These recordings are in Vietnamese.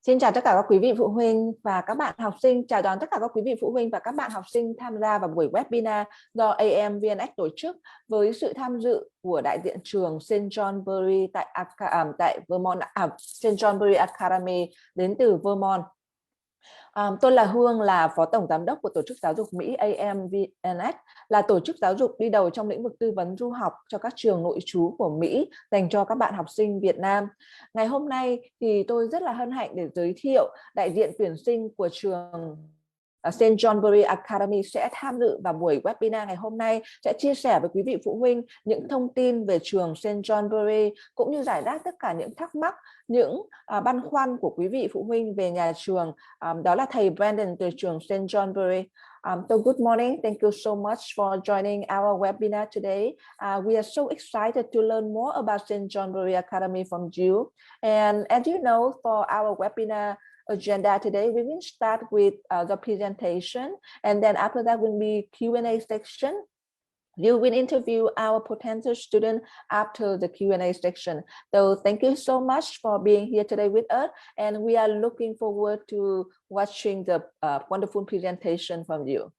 Xin chào tất cả các quý vị phụ huynh và các bạn học sinh. Chào đón tất cả các quý vị phụ huynh và các bạn học sinh tham gia vào buổi webinar do AMVNX tổ chức với sự tham dự của đại diện trường St. Johnbury tại Vermont, St. Johnbury Academy đến từ Vermont. Tôi là Hương, là Phó Tổng Giám đốc của Tổ chức Giáo dục Mỹ AMVNX, là tổ chức giáo dục đi đầu trong lĩnh vực tư vấn du học cho các trường nội trú của Mỹ dành cho các bạn học sinh Việt Nam. Ngày hôm nay thì tôi rất là hân hạnh để giới thiệu đại diện tuyển sinh của trường St. Johnbury Academy sẽ tham dự vào buổi webinar ngày hôm nay, sẽ chia sẻ với quý vị phụ huynh những thông tin về trường St. Johnbury cũng như giải đáp tất cả những thắc mắc, những băn khoăn của quý vị phụ huynh về nhà trường. Đó là thầy Brandon từ trường St. Johnbury. So good morning. Thank you so much for joining our webinar today. We are so excited to learn more about St. Johnbury Academy from you. And as you know, for our webinar agenda today, we will start with the presentation, and then after that will be Q&A section. You will interview our potential student after the Q&A section. So thank you so much for being here today with us, and we are looking forward to watching the wonderful presentation from you.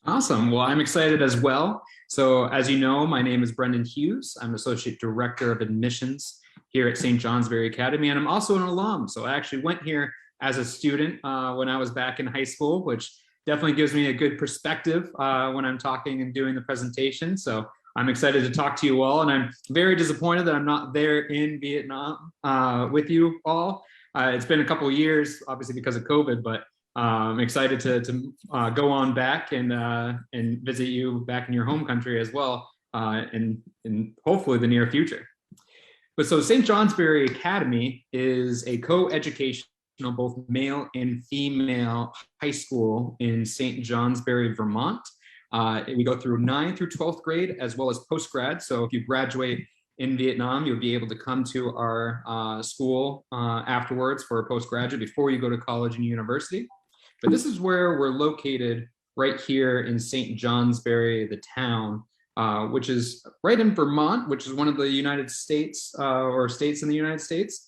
Awesome. Well, I'm excited as well. So as you know, my name is Brendan Hughes. I'm Associate Director of Admissions here at St. Johnbury Academy, and I'm also an alum. So I actually went here as a student when I was back in high school, which definitely gives me a good perspective when I'm talking and doing the presentation. So I'm excited to talk to you all, and I'm very disappointed that I'm not there in Vietnam with you all. It's been a couple of years, obviously because of COVID, but I'm excited to go on back and visit you back in your home country as well, in hopefully the near future. But so St. Johnbury Academy is a co-educational, both male and female high school in St. Johnbury, Vermont. We go through 9th through 12th grade as well as post-grad. So if you graduate in Vietnam, you'll be able to come to our school afterwards for a postgraduate before you go to college and university. But this is where we're located, right here in St. Johnbury, the town, which is right in Vermont, which is one of the United States or states in the United States.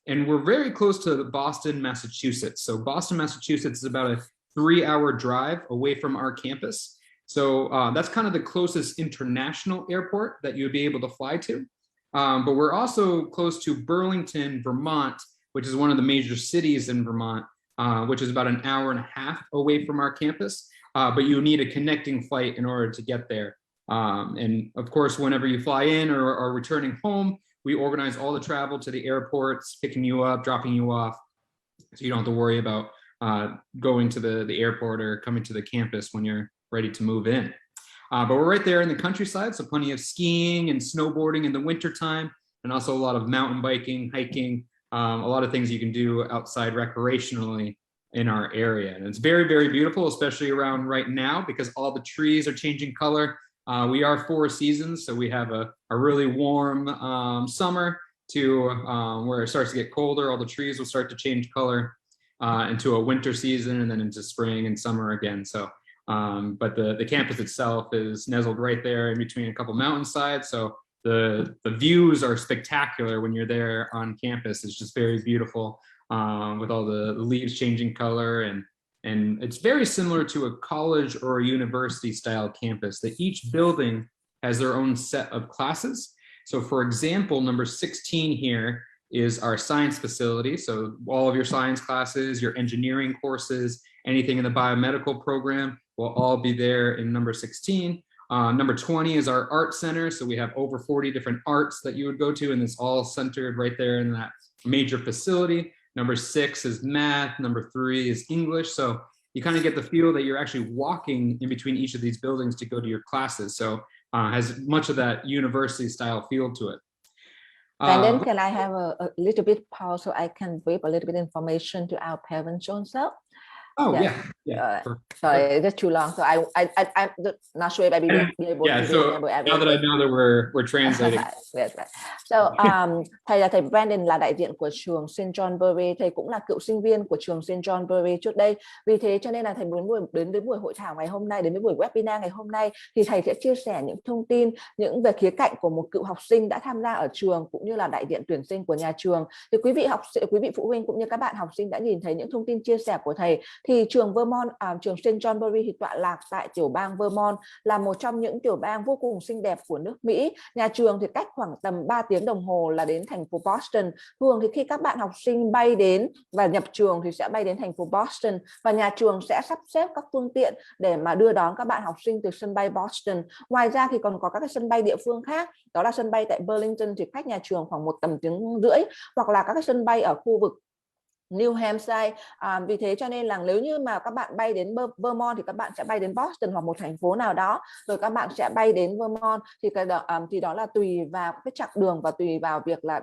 And we're very close to Boston, Massachusetts. So Boston, Massachusetts is about a 3-hour drive away from our campus. So that's kind of the closest international airport that you'd be able to fly to. But we're also close to Burlington, Vermont, which is one of the major cities in Vermont, which is about an 1.5 hours away from our campus. But you need a connecting flight in order to get there. And of course, whenever you fly in or are returning home, we organize all the travel to the airports, picking you up, dropping you off, so you don't have to worry about going to the airport or coming to the campus when you're ready to move in. But we're right there in the countryside, so plenty of skiing and snowboarding in the wintertime, and also a lot of mountain biking, hiking, a lot of things you can do outside recreationally in our area. And it's very, very beautiful, especially around right now, because all the trees are changing color. We are 4 seasons, so we have a really warm summer to where it starts to get colder. All the trees will start to change color into a winter season, and then into spring and summer again. So, but the campus itself is nestled right there in between a couple mountainsides. So the views are spectacular when you're there on campus. It's just very beautiful with all the leaves changing color, and it's very similar to a college or a university style campus, that each building has their own set of classes. So for example, number 16 here is our science facility. So all of your science classes, your engineering courses, anything in the biomedical program will all be there in number 16. Number 20 is our art center. So we have over 40 different arts that you would go to, and it's all centered right there in that major facility. Number 6 is math. Number 3 is English. So you kind of get the feel that you're actually walking in between each of these buildings to go to your classes. So has much of that university style feel to it. And then can I have a little bit pause so I can brief a little bit information to our parents also? Oh, Yes. yeah. Sorry, just too long. So I'm not sure if I will be able Yeah, to so remember now that I everything. know that we're translating. Yes. So, thầy là thầy Brandon, là đại diện của trường St. Johnbury. Thầy cũng là cựu sinh viên của trường St. Johnbury trước đây. Vì thế cho nên là thầy muốn đến với buổi hội thảo ngày hôm nay, đến với buổi webinar ngày hôm nay, thì thầy sẽ chia sẻ những thông tin, những về khía cạnh của một cựu học sinh đã tham gia ở trường, cũng như là đại diện tuyển sinh của nhà trường. Thì quý vị phụ huynh cũng như các bạn học sinh đã nhìn thấy những thông tin chia sẻ của thầy. Thì trường Vermont, trường St. Johnbury thì tọa lạc tại tiểu bang Vermont, là một trong những tiểu bang vô cùng xinh đẹp của nước Mỹ. Nhà trường thì cách khoảng tầm 3 tiếng đồng hồ là đến thành phố Boston. Thường thì khi các bạn học sinh bay đến và nhập trường thì sẽ bay đến thành phố Boston, và nhà trường sẽ sắp xếp các phương tiện để mà đưa đón các bạn học sinh từ sân bay Boston. Ngoài ra thì còn có các cái sân bay địa phương khác, đó là sân bay tại Burlington thì cách nhà trường khoảng 1 tiếng rưỡi, hoặc là các cái sân bay ở khu vực New Hampshire. Vì thế cho nên là nếu như mà các bạn bay đến Vermont thì các bạn sẽ bay đến Boston hoặc một thành phố nào đó, rồi các bạn sẽ bay đến Vermont. Thì đó là tùy vào cái chặng đường và tùy vào việc là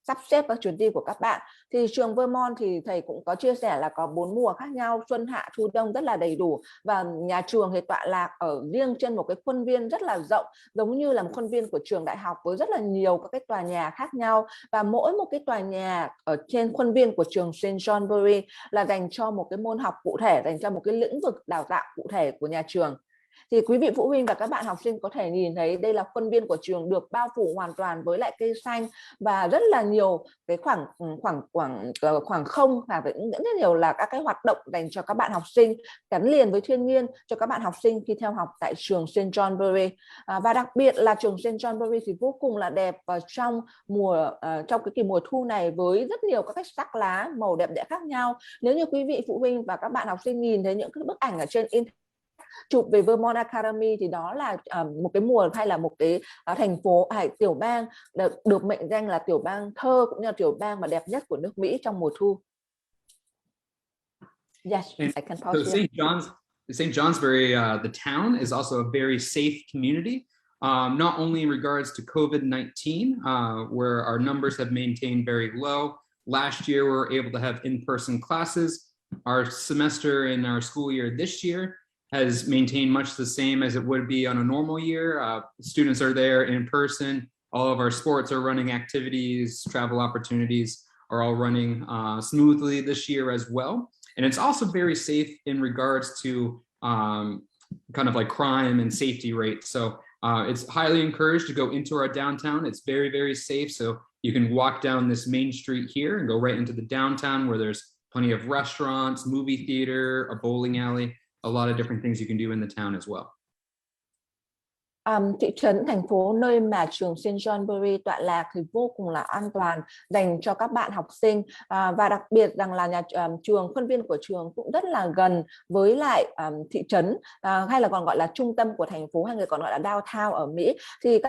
sắp xếp các chuyến đi của các bạn. Thì trường Vermont thì thầy cũng có chia sẻ là có 4 mùa khác nhau, xuân hạ thu đông, rất là đầy đủ. Và nhà trường thì tọa lạc ở riêng trên một cái khuôn viên rất là rộng, giống như là một khuôn viên của trường đại học, với rất là nhiều các cái tòa nhà khác nhau. Và mỗi một cái tòa nhà ở trên khuôn viên của trường St. Johnbury là dành cho một cái môn học cụ thể, dành cho một cái lĩnh vực đào tạo cụ thể của nhà trường. Thì quý vị phụ huynh và các bạn học sinh có thể nhìn thấy đây là khuôn viên của trường được bao phủ hoàn toàn với lại cây xanh, và rất là nhiều cái khoảng không, và rất nhiều là các cái hoạt động dành cho các bạn học sinh, gắn liền với thiên nhiên cho các bạn học sinh khi theo học tại trường St. Johnbury. Và đặc biệt là trường St. Johnbury thì vô cùng là đẹp vào trong cái kỳ mùa thu này, với rất nhiều các cái sắc lá màu đẹp đẽ khác nhau. Nếu như quý vị phụ huynh và các bạn học sinh nhìn thấy những cái bức ảnh ở trên chụp về Vermont Academy, thì đó là một cái mùa hay là một cái thành phố tiểu bang được mệnh danh là tiểu bang thơ, cũng như là tiểu bang mà đẹp nhất của nước Mỹ trong mùa thu. Yes, I can pause so St. Johnsbury, the town is also a very safe community, not only in regards to COVID-19, where our numbers have maintained very low. Last year, we were able to have in-person classes. Our semester in our school year this year has maintained much the same as it would be on a normal year. Students are there in person. All of our sports are running, activities, travel opportunities are all running smoothly this year as well. And it's also very safe in regards to kind of like crime and safety rates. So it's highly encouraged to go into our downtown. It's very, very safe. So you can walk down this main street here and go right into the downtown, where there's plenty of restaurants, movie theater, a bowling alley, a lot of different things you can do in the town as well. Thị trấn, thành phố nơi mà trường St. Johnbury tọa lạc thì vô cùng là an toàn dành cho các bạn học sinh, và đặc biệt rằng là trường, khuôn viên của trường cũng rất là gần với lại thị trấn, hay là còn gọi là trung tâm của thành phố, hay người còn gọi là downtown ở Mỹ. Thì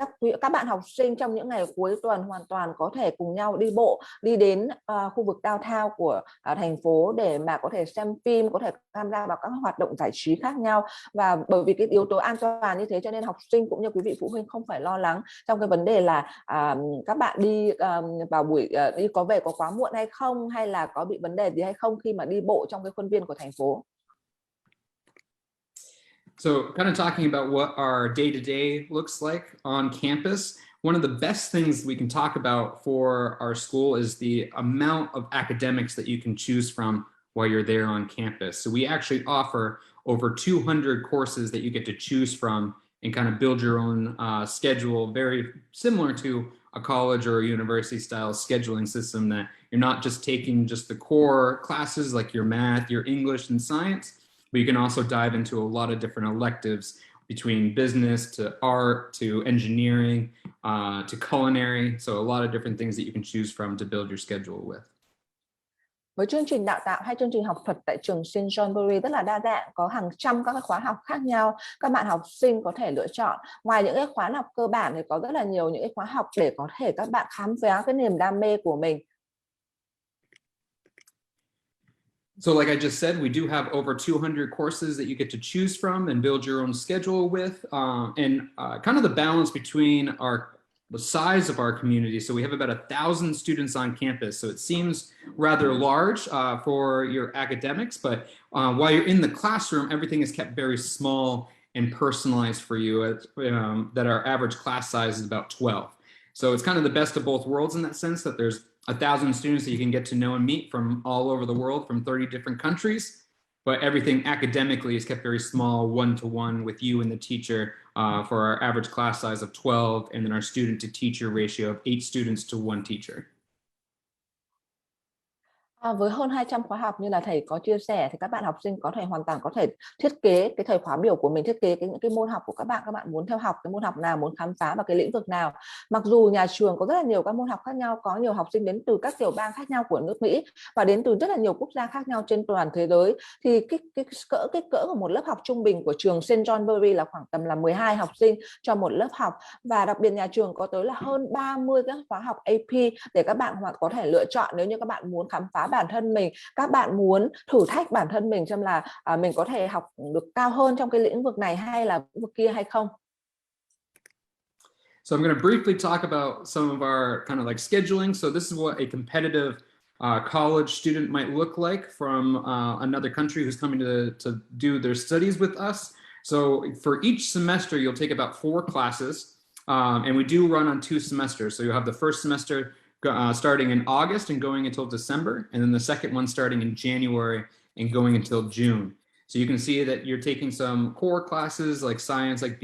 các bạn học sinh trong những ngày cuối tuần hoàn toàn có thể cùng nhau đi bộ đi đến khu vực downtown của thành phố để mà có thể xem phim, có thể tham gia vào các hoạt động giải trí khác nhau. Và bởi vì cái yếu tố an toàn như thế cho nên học sinh cũng như quý vị phụ huynh không phải lo lắng trong cái vấn đề là các bạn đi vào buổi đi có về có quá muộn hay không, hay là có bị vấn đề gì hay không khi mà đi bộ trong cái khuôn viên của thành phố. So kind of talking about what our day-to-day looks like on campus, one of the best things we can talk about for our school is the amount of academics that you can choose from while you're there on campus. So we actually offer over 200 courses that you get to choose from and kind of build your own schedule, very similar to a college or a university style scheduling system, that you're not just taking just the core classes like your math, your English and science, but you can also dive into a lot of different electives, between business to art to engineering to culinary. So a lot of different things that you can choose from to build your schedule with. Với chương trình đào tạo hay chương trình học thuật tại trường St. Johnbury rất là đa dạng, có hàng trăm các khóa học khác nhau các bạn học sinh có thể lựa chọn. Ngoài những cái khóa học cơ bản thì có rất là nhiều những cái khóa học để có thể các bạn khám phá cái niềm đam mê của mình. So like I just said, we do have over 200 courses that you get to choose from and build your own schedule with. And kind of the balance between our the size of our community. So we have about 1,000 students on campus. So it seems rather large for your academics, but while you're in the classroom, everything is kept very small and personalized for you, that our average class size is about 12. So it's kind of the best of both worlds in that sense, that there's 1,000 students that you can get to know and meet from all over the world, from 30 different countries, but everything academically is kept very small, one-to-one with you and the teacher for our average class size of 12, and then our student to teacher ratio of 8 students to 1 teacher. Với hơn 200 khóa học như là thầy có chia sẻ thì các bạn học sinh có thể hoàn toàn có thể thiết kế cái thời khóa biểu của mình, thiết kế những cái môn học của các bạn muốn theo học cái môn học nào, muốn khám phá vào cái lĩnh vực nào. Mặc dù nhà trường có rất là nhiều các môn học khác nhau, có nhiều học sinh đến từ các tiểu bang khác nhau của nước Mỹ và đến từ rất là nhiều quốc gia khác nhau trên toàn thế giới, thì kích cỡ của một lớp học trung bình của trường St. Johnbury là khoảng tầm là 12 học sinh cho một lớp học, và đặc biệt nhà trường có tới là hơn 30 các khóa học AP để các bạn có thể lựa chọn nếu như các bạn muốn khám phá bản thân mình, các bạn muốn thử thách bản thân mình xem là mình có thể học được cao hơn trong cái lĩnh vực này hay là lĩnh vực kia hay không. So I'm going to briefly talk about some of our kind of like scheduling. So this is what a competitive college student might look like from another country who's coming to do their studies with us. So for each semester, you'll take about 4 classes, and we do run on 2 semesters. So you'll have the first semester starting in August and going until December, and then the second one starting in January and going until June. So you can see that you're taking some core classes like science, like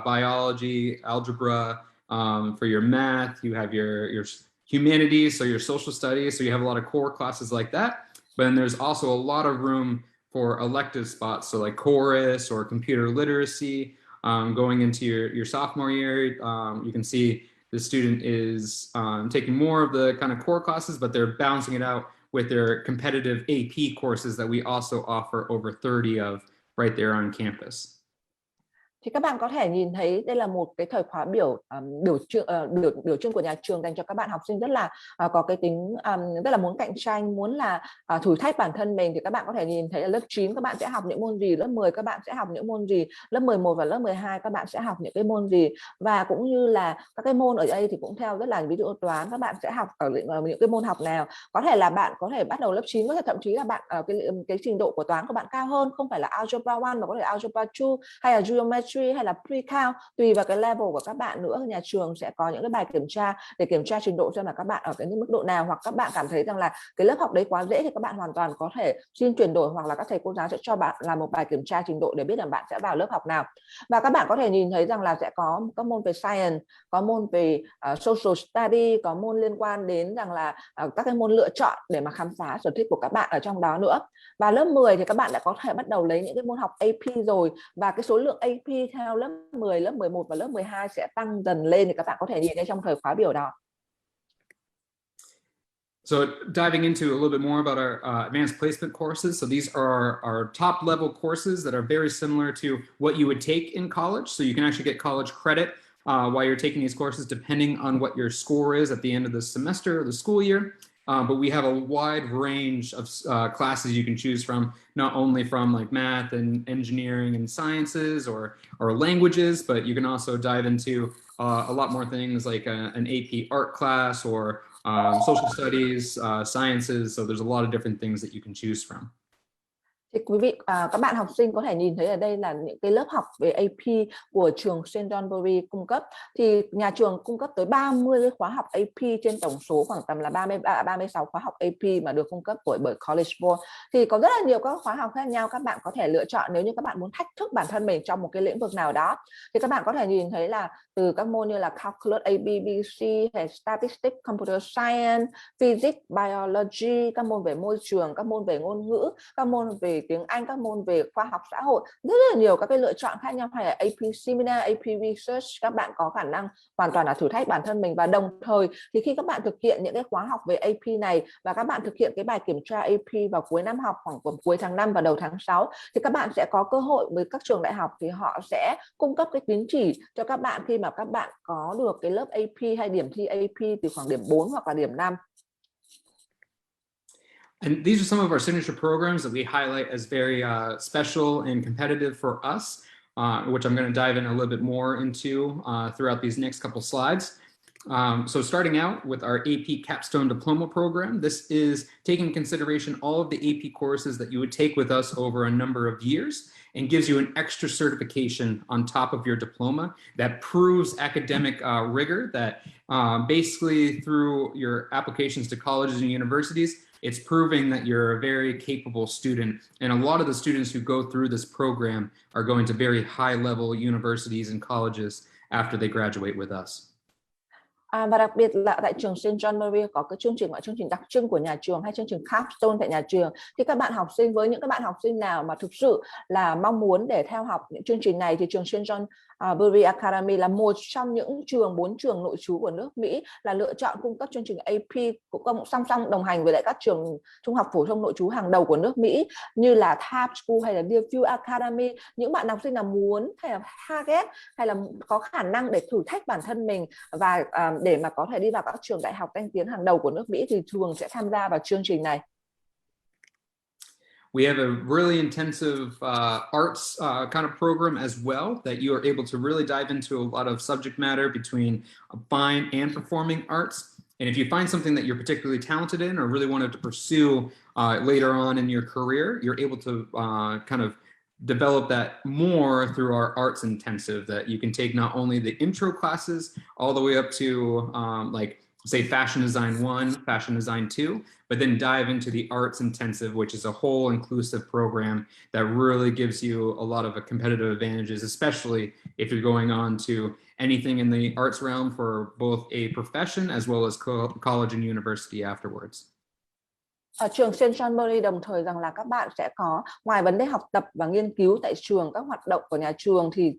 biology, algebra, for your math. You have your humanities, so your social studies. So you have a lot of core classes like that. But then there's also a lot of room for elective spots, so like chorus or computer literacy. Going into your sophomore year, you can see the student is taking more of the kind of core classes, but they're balancing it out with their competitive AP courses that we also offer over 30 of right there on campus. Thì các bạn có thể nhìn thấy đây là một cái thời khóa biểu trưng của nhà trường dành cho các bạn học sinh rất là có cái tính rất là muốn cạnh tranh, muốn là thử thách bản thân mình. Thì các bạn có thể nhìn thấy là lớp 9 các bạn sẽ học những môn gì, lớp 10 các bạn sẽ học những môn gì, lớp 11 và lớp 12 các bạn sẽ học những cái môn gì, và cũng như là các cái môn ở đây thì cũng theo rất là, ví dụ toán các bạn sẽ học ở những cái môn học nào. Có thể là bạn có thể bắt đầu lớp 9, có thể thậm chí là bạn cái trình độ của toán của bạn cao hơn, không phải là algebra 1 mà có thể algebra 2 hay là geometry hay là pre-calc, tùy vào cái level của các bạn nữa. Nhà trường sẽ có những cái bài kiểm tra để kiểm tra trình độ xem là các bạn ở cái mức độ nào, hoặc các bạn cảm thấy rằng là cái lớp học đấy quá dễ thì các bạn hoàn toàn có thể xin chuyển đổi, hoặc là các thầy cô giáo sẽ cho bạn làm một bài kiểm tra trình độ để biết là bạn sẽ vào lớp học nào. Và các bạn có thể nhìn thấy rằng là sẽ có các môn về science, có môn về social study, có môn liên quan đến rằng là các cái môn lựa chọn để mà khám phá sở thích của các bạn ở trong đó nữa. Và lớp 10 thì các bạn đã có thể bắt đầu lấy những cái môn học AP rồi, và cái số lượng AP theo lớp 10, lớp 11 và lớp 12 sẽ tăng dần lên, thì các bạn có thể nhìn thấy trong thời khóa biểu đó. So diving into a little bit more about our advanced placement courses. So these are our top level courses that are very similar to what you would take in college. So you can actually get college credit while you're taking these courses, depending on what your score is at the end of the semester or the school year. But we have a wide range of classes you can choose from, not only from like math and engineering and sciences or languages, but you can also dive into a lot more things like an AP art class or social studies, sciences. So there's a lot of different things that you can choose from. Thì quý vị, các bạn học sinh có thể nhìn thấy ở đây là những cái lớp học về AP của trường St. Johnbury cung cấp. Thì nhà trường cung cấp tới 30 cái khóa học AP trên tổng số khoảng tầm là 36 khóa học AP mà được cung cấp bởi College Board. Thì có rất là nhiều các khóa học khác nhau các bạn có thể lựa chọn nếu như các bạn muốn thách thức bản thân mình trong một cái lĩnh vực nào đó. Thì các bạn có thể nhìn thấy là từ các môn như là Calculus A, B, C, hay Statistics, Computer Science, Physics, Biology, các môn về môi trường, các môn về ngôn ngữ, các môn về tiếng Anh, các môn về khoa học xã hội, rất là nhiều các cái lựa chọn khác nhau, hay là AP Seminar, AP Research. Các bạn có khả năng hoàn toàn là thử thách bản thân mình, và đồng thời thì khi các bạn thực hiện những cái khóa học về AP này và các bạn thực hiện cái bài kiểm tra AP vào cuối năm học, khoảng cuối tháng 5 và đầu tháng 6, thì các bạn sẽ có cơ hội với các trường đại học thì họ sẽ cung cấp cái tín chỉ cho các bạn khi mà các bạn có được cái lớp AP hay điểm thi AP từ khoảng điểm 4 hoặc là điểm 5. And these are some of our signature programs that we highlight as very special and competitive for us, which I'm going to dive in a little bit more into throughout these next couple slides. So starting out with our AP Capstone Diploma program, this is taking into consideration all of the AP courses that you would take with us over a number of years and gives you an extra certification on top of your diploma that proves academic rigor, that basically through your applications to colleges and universities, it's proving that you're a very capable student. And a lot of the students who go through this program are going to very high level universities and colleges after they graduate with us. Và đặc biệt là tại trường St. Johnbury có cái chương trình gọi chương trình đặc trưng của nhà trường hay chương trình capstone tại nhà trường, thì các bạn học sinh, với những các bạn học sinh nào mà thực sự là mong muốn để theo học những chương trình này, thì trường St. Johnbury Academy là một trong những 4 trường nội trú của nước Mỹ là lựa chọn cung cấp chương trình AP cũng song song đồng hành với lại các trường trung học phổ thông nội trú hàng đầu của nước Mỹ như là Taft School hay là Deerfield Academy. Những bạn học sinh nào muốn hay là target hay là có khả năng để thử thách bản thân mình và để mà có thể đi vào các trường đại học danh tiếng hàng đầu của nước Mỹ thì thường sẽ tham gia vào chương trình này. We have a really intensive arts kind of program as well that you are able to really dive into a lot of subject matter between fine and performing arts. And if you find something that you're particularly talented in or really wanted to pursue later on in your career, you're able to kind of develop that more through our arts intensive that you can take not only the intro classes all the way up to like say fashion design 1, fashion design 2, but then dive into the arts intensive, which is a whole inclusive program that really gives you a lot of competitive advantages, especially if you're going on to anything in the arts realm for both a profession as well as college and university afterwards. Ở trường St. Johnbury đồng thời rằng là các bạn sẽ có, ngoài vấn đề học tập và nghiên cứu tại trường, các hoạt động của nhà trường, thì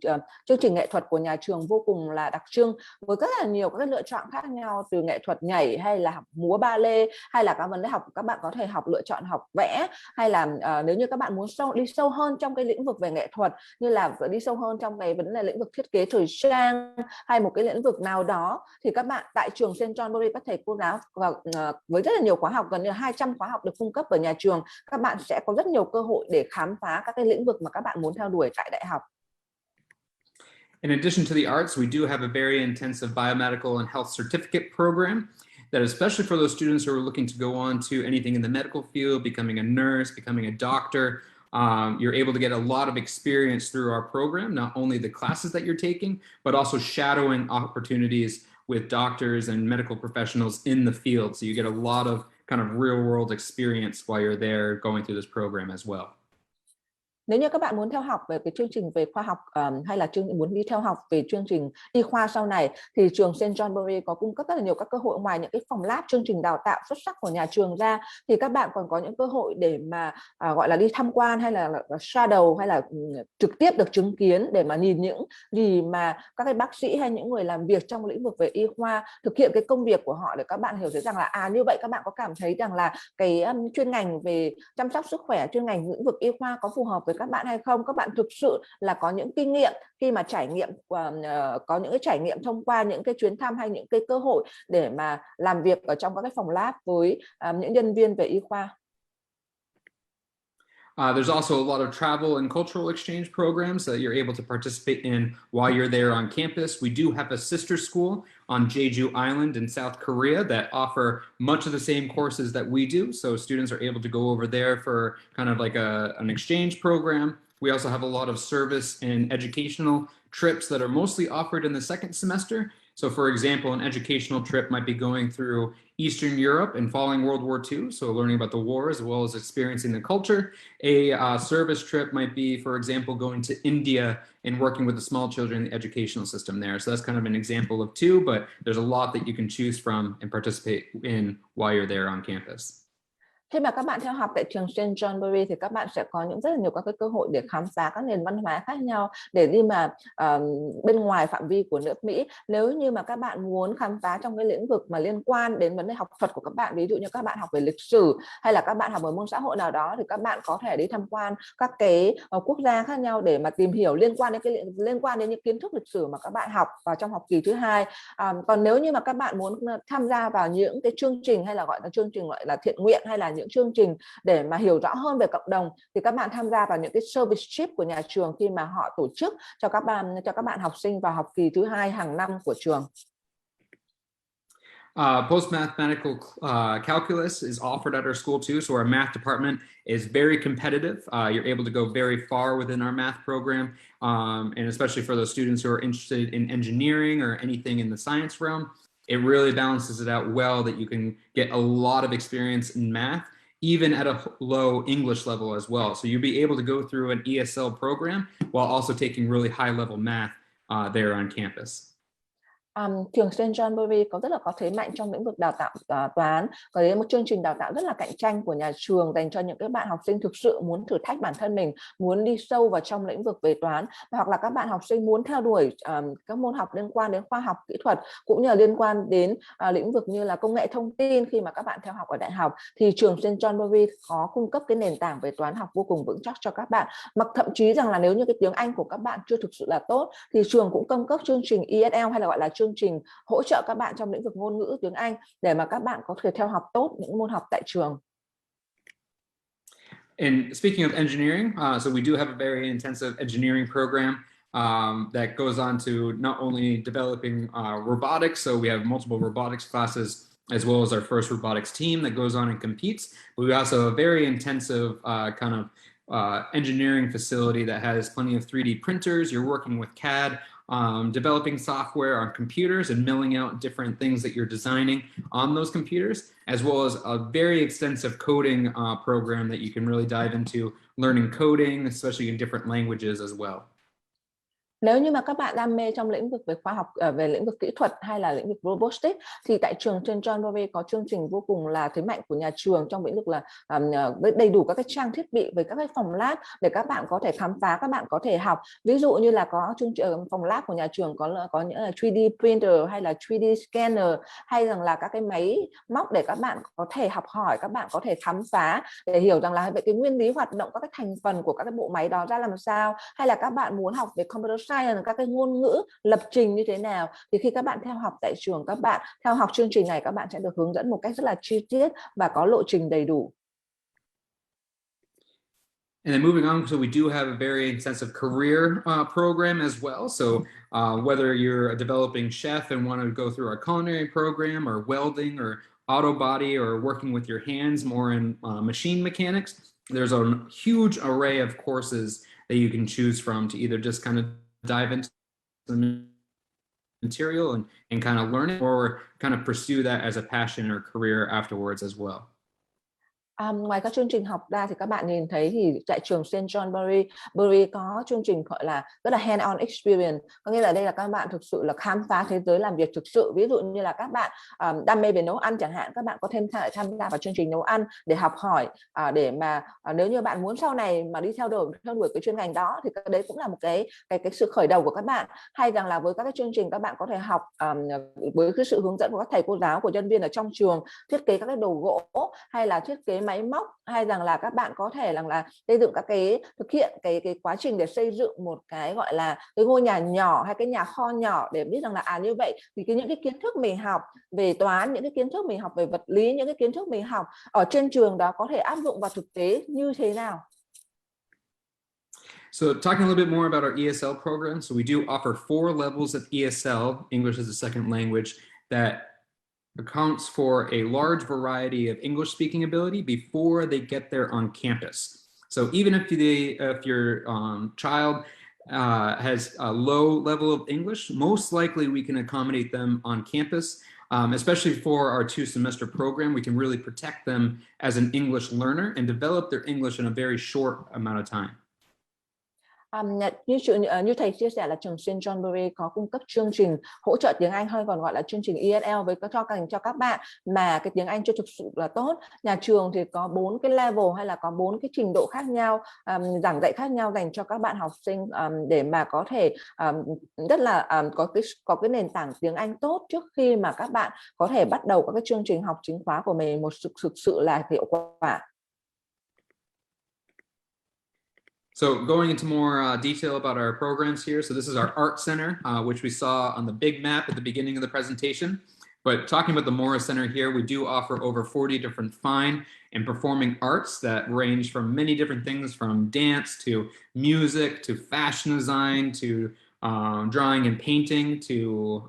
chương trình nghệ thuật của nhà trường vô cùng là đặc trưng với rất là nhiều các lựa chọn khác nhau, từ nghệ thuật nhảy hay là học múa ballet, hay là các vấn đề học các bạn có thể lựa chọn học vẽ, hay là nếu như các bạn muốn đi sâu hơn trong cái lĩnh vực về nghệ thuật, như là đi sâu hơn trong cái vấn đề lĩnh vực thiết kế thời trang hay một cái lĩnh vực nào đó, thì các bạn tại trường St. Johnbury, các thầy cô giáo với rất là nhiều khóa học, gần như 200 khóa học được cung cấp ở nhà trường, các bạn sẽ có rất nhiều cơ hội để khám phá các cái lĩnh vực mà các bạn muốn theo đuổi tại đại học. In addition to the arts, we do have a very intensive biomedical and health certificate program that especially for those students who are looking to go on to anything in the medical field, becoming a nurse, becoming a doctor, you're able to get a lot of experience through our program, not only the classes that you're taking, but also shadowing opportunities with doctors and medical professionals in the field. So you get a lot of kind of real world experience while you're there going through this program as well. Nếu như các bạn muốn theo học về cái chương trình về khoa học hay là muốn đi theo học về chương trình y khoa sau này, thì trường St. Johnbury có cung cấp rất là nhiều các cơ hội. Ngoài những cái phòng lab, chương trình đào tạo xuất sắc của nhà trường ra, thì các bạn còn có những cơ hội để mà gọi là đi tham quan hay là shadow, hay là trực tiếp được chứng kiến để mà nhìn những gì mà các cái bác sĩ hay những người làm việc trong lĩnh vực về y khoa thực hiện cái công việc của họ, để các bạn hiểu thấy rằng là như vậy các bạn có cảm thấy rằng là cái chuyên ngành về chăm sóc sức khỏe, chuyên ngành lĩnh vực y khoa có phù hợp với các bạn hay không. Các bạn thực sự là có những kinh nghiệm khi mà trải nghiệm, có những cái trải nghiệm thông qua những cái chuyến thăm hay những cái cơ hội để mà làm việc ở trong các cái phòng lab với những nhân viên về y khoa. There's also a lot of travel and cultural exchange programs that you're able to participate in while you're there on campus. We do have a sister school on Jeju Island in South Korea that offer much of the same courses that we do. So students are able to go over there for kind of like an exchange program. We also have a lot of service and educational trips that are mostly offered in the second semester. So for example, an educational trip might be going through Eastern Europe and following World War II, so learning about the war as well as experiencing the culture. A service trip might be, for example, going to India and working with the small children in the educational system there. So that's kind of an example of two, but there's a lot that you can choose from and participate in while you're there on campus. Khi mà các bạn theo học tại trường St. Johnbury thì các bạn sẽ có rất là nhiều các cái cơ hội để khám phá các nền văn hóa khác nhau, để đi mà bên ngoài phạm vi của nước Mỹ. Nếu như mà các bạn muốn khám phá trong cái lĩnh vực mà liên quan đến vấn đề học thuật của các bạn, ví dụ như các bạn học về lịch sử hay là các bạn học ở môn xã hội nào đó, thì các bạn có thể đi tham quan các cái quốc gia khác nhau để mà tìm hiểu liên quan đến những kiến thức lịch sử mà các bạn học vào trong học kỳ thứ 2. Còn nếu như mà các bạn muốn tham gia vào những cái chương trình hay là gọi là chương trình gọi là thiện nguyện, hay là những chương trình để mà hiểu rõ hơn về cộng đồng, thì các bạn tham gia vào những cái service trip của nhà trường khi mà họ tổ chức cho các bạn học sinh vào học kỳ thứ 2 hàng năm của trường. Post-mathematical calculus is offered at our school too, so our math department is very competitive. You're able to go very far within our math program, and especially for those students who are interested in engineering or anything in the science realm, it really balances it out well that you can get a lot of experience in math, even at a low English level as well. So you'll be able to go through an ESL program while also taking really high-level math there on campus. Trường St. Johnbury có rất là có thế mạnh trong lĩnh vực đào tạo toán, có đến một chương trình đào tạo rất là cạnh tranh của nhà trường dành cho những các bạn học sinh thực sự muốn thử thách bản thân mình, muốn đi sâu vào trong lĩnh vực về toán, hoặc là các bạn học sinh muốn theo đuổi các môn học liên quan đến khoa học kỹ thuật cũng như là liên quan đến lĩnh vực như là công nghệ thông tin. Khi mà các bạn theo học ở đại học thì trường St. Johnbury có cung cấp cái nền tảng về toán học vô cùng vững chắc cho các bạn, mặc thậm chí rằng là nếu như cái tiếng Anh của các bạn chưa thực sự là tốt thì trường cũng cung cấp chương trình ESL hay là gọi là chương trình hỗ trợ các bạn trong lĩnh vực ngôn ngữ tiếng Anh để mà các bạn có thể theo học tốt những môn học tại trường. And speaking of engineering, so we do have a very intensive engineering program that goes on to not only developing robotics, so we have multiple robotics classes as well as our first robotics team that goes on and competes, but we also have a very intensive kind of engineering facility that has plenty of 3D printers. You're working with CAD, developing software on computers and milling out different things that you're designing on those computers, as well as a very extensive coding program that you can really dive into learning coding, especially in different languages as well. Nếu như mà các bạn đam mê trong lĩnh vực về khoa học, về lĩnh vực kỹ thuật hay là lĩnh vực robotics thì tại trường St. Johnbury có chương trình vô cùng là thế mạnh của nhà trường trong lĩnh vực là với đầy đủ các cái trang thiết bị, với các cái phòng lab để các bạn có thể khám phá, các bạn có thể học. Ví dụ như là có chương trình phòng lab của nhà trường có những là 3D printer hay là 3D scanner, hay rằng là các cái máy móc để các bạn có thể học hỏi, các bạn có thể khám phá để hiểu rằng là về cái nguyên lý hoạt động các cái thành phần của các cái bộ máy đó ra làm sao, hay là các bạn muốn học về computer science, các cái ngôn ngữ lập trình như thế nào thì khi các bạn theo học tại trường, các bạn theo học chương trình này các bạn sẽ được hướng dẫn một cách rất là chi tiết và có lộ trình đầy đủ. And then moving on, so we do have a very intensive career program as well. So whether you're a developing chef and want to go through our culinary program, or welding, or auto body, or working with your hands more in machine mechanics, there's a huge array of courses that you can choose from to either just kind of dive into the material and kind of learn it, or kind of pursue that as a passion or career afterwards as well. Ngoài các chương trình học ra thì các bạn nhìn thấy thì tại trường St. Johnbury có chương trình gọi là rất là hand-on experience, có nghĩa là đây là các bạn thực sự là khám phá thế giới làm việc thực sự. Ví dụ như là các bạn đam mê về nấu ăn chẳng hạn, các bạn có thêm tham gia vào chương trình nấu ăn để học hỏi, để mà nếu như bạn muốn sau này mà đi theo đuổi cái chuyên ngành đó thì cái đấy cũng là một cái sự khởi đầu của các bạn. Hay rằng là với các cái chương trình các bạn có thể học với cái sự hướng dẫn của các thầy cô giáo, của nhân viên ở trong trường, thiết kế các cái đồ gỗ hay là thiết kế máy móc, hay rằng là các bạn có thể là xây dựng các cái thực hiện cái quá trình để xây dựng một cái gọi là cái ngôi nhà nhỏ hay cái nhà kho nhỏ, để biết rằng là như vậy thì những cái kiến thức mình học về toán, những cái kiến thức mình học về vật lý, những cái kiến thức mình học ở trên trường đó có thể áp dụng vào thực tế như thế nào. So talking a little bit more about our ESL program, so we do offer 4 levels of ESL, English as a second language, that accounts for a large variety of English speaking ability before they get there on campus. So even if your child has a low level of English, most likely we can accommodate them on campus. Especially for our 2-semester program, we can really protect them as an English learner and develop their English in a very short amount of time. Như thầy chia sẻ là trường St. Johnbury có cung cấp chương trình hỗ trợ tiếng Anh, hay còn gọi là chương trình ESL với cho các bạn mà cái tiếng Anh chưa thực sự là tốt. Nhà trường thì có 4 cái level hay là có 4 cái trình độ khác nhau, giảng dạy khác nhau dành cho các bạn học sinh để mà có thể rất là có cái nền tảng tiếng Anh tốt trước khi mà các bạn có thể bắt đầu các cái chương trình học chính khóa của mình một thực sự là hiệu quả. So going into more detail about our programs here. So this is our art center, which we saw on the big map at the beginning of the presentation. But talking about the Morris Center here, we do offer over 40 different fine and performing arts that range from many different things, from dance to music to fashion design to drawing and painting to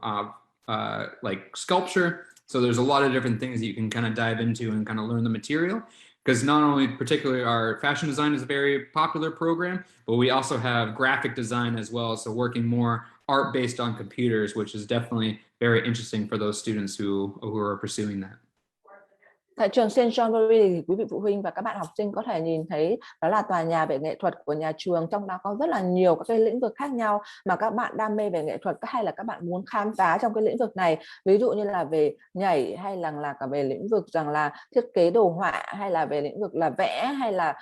like sculpture. So there's a lot of different things that you can kind of dive into and kind of learn the material. Because not only particularly our fashion design is a very popular program, but we also have graphic design as well. So working more art based on computers, which is definitely very interesting for those students who are pursuing that. Tại trường St. Johnbury thì quý vị phụ huynh và các bạn học sinh có thể nhìn thấy đó là tòa nhà về nghệ thuật của nhà trường, trong đó có rất là nhiều các cái lĩnh vực khác nhau mà các bạn đam mê về nghệ thuật hay là các bạn muốn khám phá trong cái lĩnh vực này, ví dụ như là về nhảy hay là cả về lĩnh vực rằng là thiết kế đồ họa, hay là về lĩnh vực là vẽ, hay là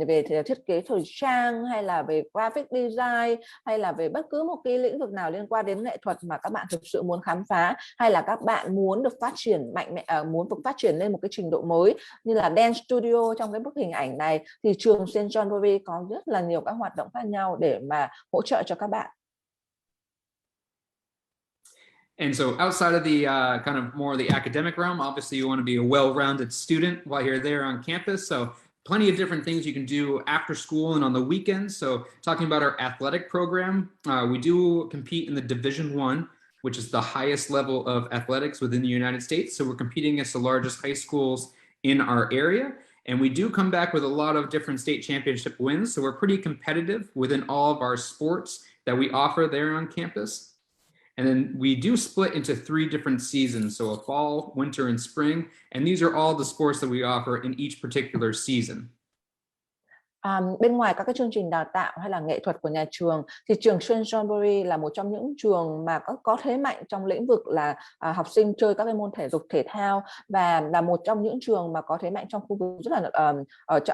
về thiết kế thời trang, hay là về graphic design, hay là về bất cứ một cái lĩnh vực nào liên quan đến nghệ thuật mà các bạn thực sự muốn khám phá, hay là các bạn muốn được phát triển mạnh mẽ, muốn được phát triển lên một cái trình độ mới như là dance studio trong cái bức hình ảnh này, thì trường St. Johnbury có rất là nhiều các hoạt động khác nhau để mà hỗ trợ cho các bạn. And so outside of the kind of more the academic realm, obviously you want to be a well-rounded student while you're there on campus. So plenty of different things you can do after school and on the weekends. So talking about our athletic program, we do compete in the Division I, which is the highest level of athletics within the United States. So we're competing against the largest high schools in our area. And we do come back with a lot of different state championship wins. So we're pretty competitive within all of our sports that we offer there on campus. And then we do split into 3 different seasons. So a fall, winter, and spring. And these are all the sports that we offer in each particular season. Bên ngoài các cái chương trình đào tạo hay là nghệ thuật của nhà trường thì trường St. Johnbury là một trong những trường mà có thế mạnh trong lĩnh vực là học sinh chơi các cái môn thể dục thể thao, và là một trong những trường mà có thế mạnh trong khu vực rất là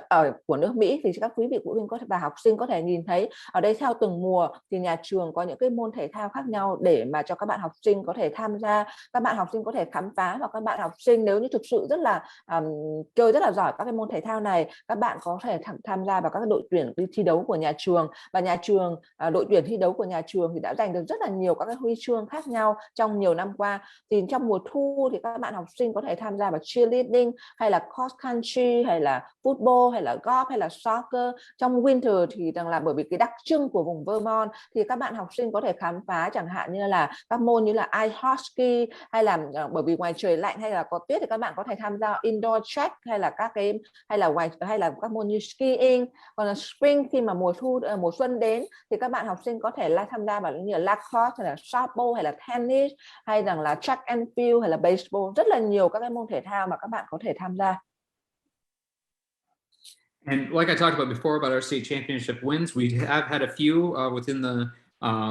ở của nước Mỹ. Thì các quý vị phụ huynh và học sinh có thể nhìn thấy ở đây theo từng mùa thì nhà trường có những cái môn thể thao khác nhau để mà cho các bạn học sinh có thể tham gia, các bạn học sinh có thể khám phá, và các bạn học sinh nếu như thực sự rất là chơi rất là giỏi các cái môn thể thao này, các bạn có thể tham gia vào các đội tuyển đi thi đấu của nhà trường. Và nhà trường, đội tuyển thi đấu của nhà trường thì đã giành được rất là nhiều các cái huy chương khác nhau trong nhiều năm qua. Thì trong mùa thu thì các bạn học sinh có thể tham gia vào cheerleading, hay là cross country, hay là football, hay là golf, hay là soccer. Trong winter thì rằng là bởi vì cái đặc trưng của vùng Vermont thì các bạn học sinh có thể khám phá chẳng hạn như là các môn như là ice hockey, hay là bởi vì ngoài trời lạnh hay là có tuyết thì các bạn có thể tham gia indoor track, hay là các cái hay là các môn như skiing. Còn là spring, khi mà mùa xuân đến thì các bạn học sinh có thể tham gia vào như là lacrosse, hay là softball, hay là tennis, hay rằng là track and field, hay là baseball, rất là nhiều các cái môn thể thao mà các bạn có thể tham gia. And like I talked about before about our state championship wins, we have had a few within the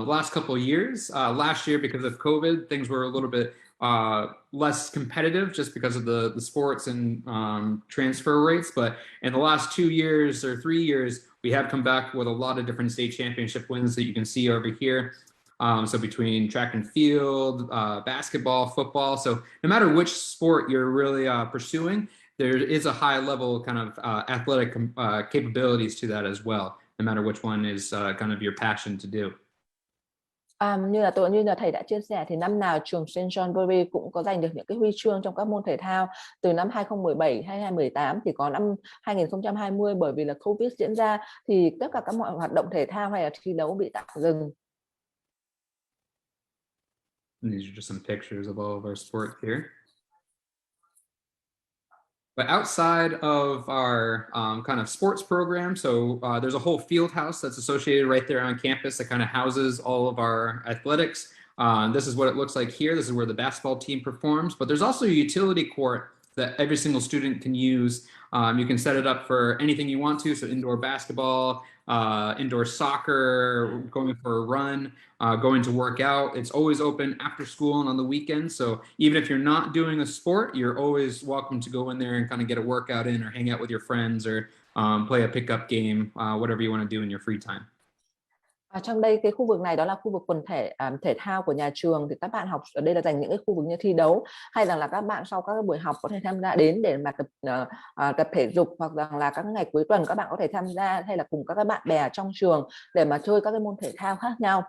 last couple of years. Last year, because of COVID, things were a little bit less competitive just because of the sports and transfer rates. But in the last 2 years or 3 years, we have come back with a lot of different state championship wins that you can see over here. So between track and field, basketball, football. So no matter which sport you're really pursuing, there is a high level kind of athletic capabilities to that as well, no matter which one is kind of your passion to do. Như là thầy đã chia sẻ thì năm nào trường St. Johnbury cũng có giành được những cái huy chương trong các môn thể thao. Từ năm 2017 hay 2018 thì có năm 2020 bởi vì là Covid diễn ra thì tất cả các mọi hoạt động thể thao hay là thi đấu bị tạm dừng. And these are just some pictures of all of our sports here. But outside of our kind of sports program, so there's a whole field house that's associated right there on campus that kind of houses all of our athletics. This is what it looks like here. This is where the basketball team performs. But there's also a utility court that every single student can use. You can set it up for anything you want to, so indoor basketball, indoor soccer, going for a run, going to work out. It's always open after school and on the weekends. So even if you're not doing a sport, you're always welcome to go in there and kind of get a workout in or hang out with your friends or play a pickup game, whatever you want to do in your free time. Trong đây cái khu vực này đó là khu vực quần thể thể thao của nhà trường, thì các bạn học ở đây là dành những cái khu vực như thi đấu, hay rằng là các bạn sau các buổi học có thể tham gia đến để mà tập thể dục, hoặc rằng là các ngày cuối tuần các bạn có thể tham gia hay là cùng các bạn bè trong trường để mà chơi các cái môn thể thao khác nhau.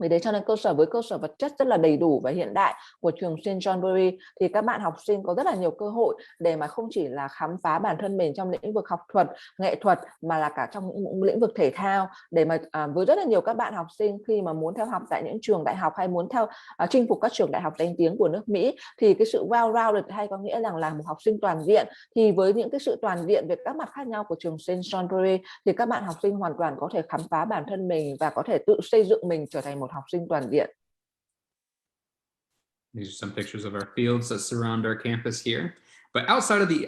Vì thế cho nên với cơ sở vật chất rất là đầy đủ và hiện đại của trường St. Johnbury thì các bạn học sinh có rất là nhiều cơ hội để mà không chỉ là khám phá bản thân mình trong lĩnh vực học thuật, nghệ thuật mà là cả trong những lĩnh vực thể thao, để mà với rất là nhiều các bạn học sinh khi mà muốn theo học tại những trường đại học hay muốn chinh phục các trường đại học danh tiếng của nước Mỹ thì cái sự well-rounded hay có nghĩa là một học sinh toàn diện, thì với những cái sự toàn diện về các mặt khác nhau của trường St. Johnbury thì các bạn học sinh hoàn toàn có thể khám phá bản thân mình và có thể tự xây dựng mình trở thành một học sinh toàn diện. These are some pictures of our fields that surround our campus here. But outside of the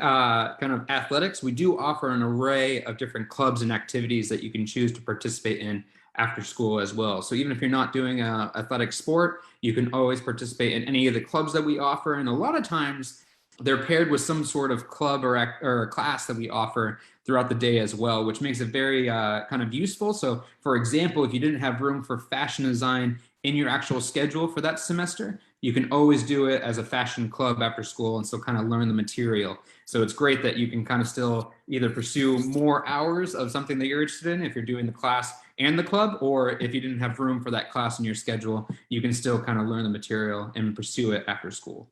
kind of athletics, we do offer an array of different clubs and activities that you can choose to participate in after school as well. So even if you're not doing an athletic sport, you can always participate in any of the clubs that we offer. And a lot of times they're paired with some sort of club or class that we offer throughout the day as well, which makes it very kind of useful. So for example, if you didn't have room for fashion design in your actual schedule for that semester, you can always do it as a fashion club after school and still kind of learn the material. So it's great that you can kind of still either pursue more hours of something that you're interested in if you're doing the class and the club, or if you didn't have room for that class in your schedule, you can still kind of learn the material and pursue it after school.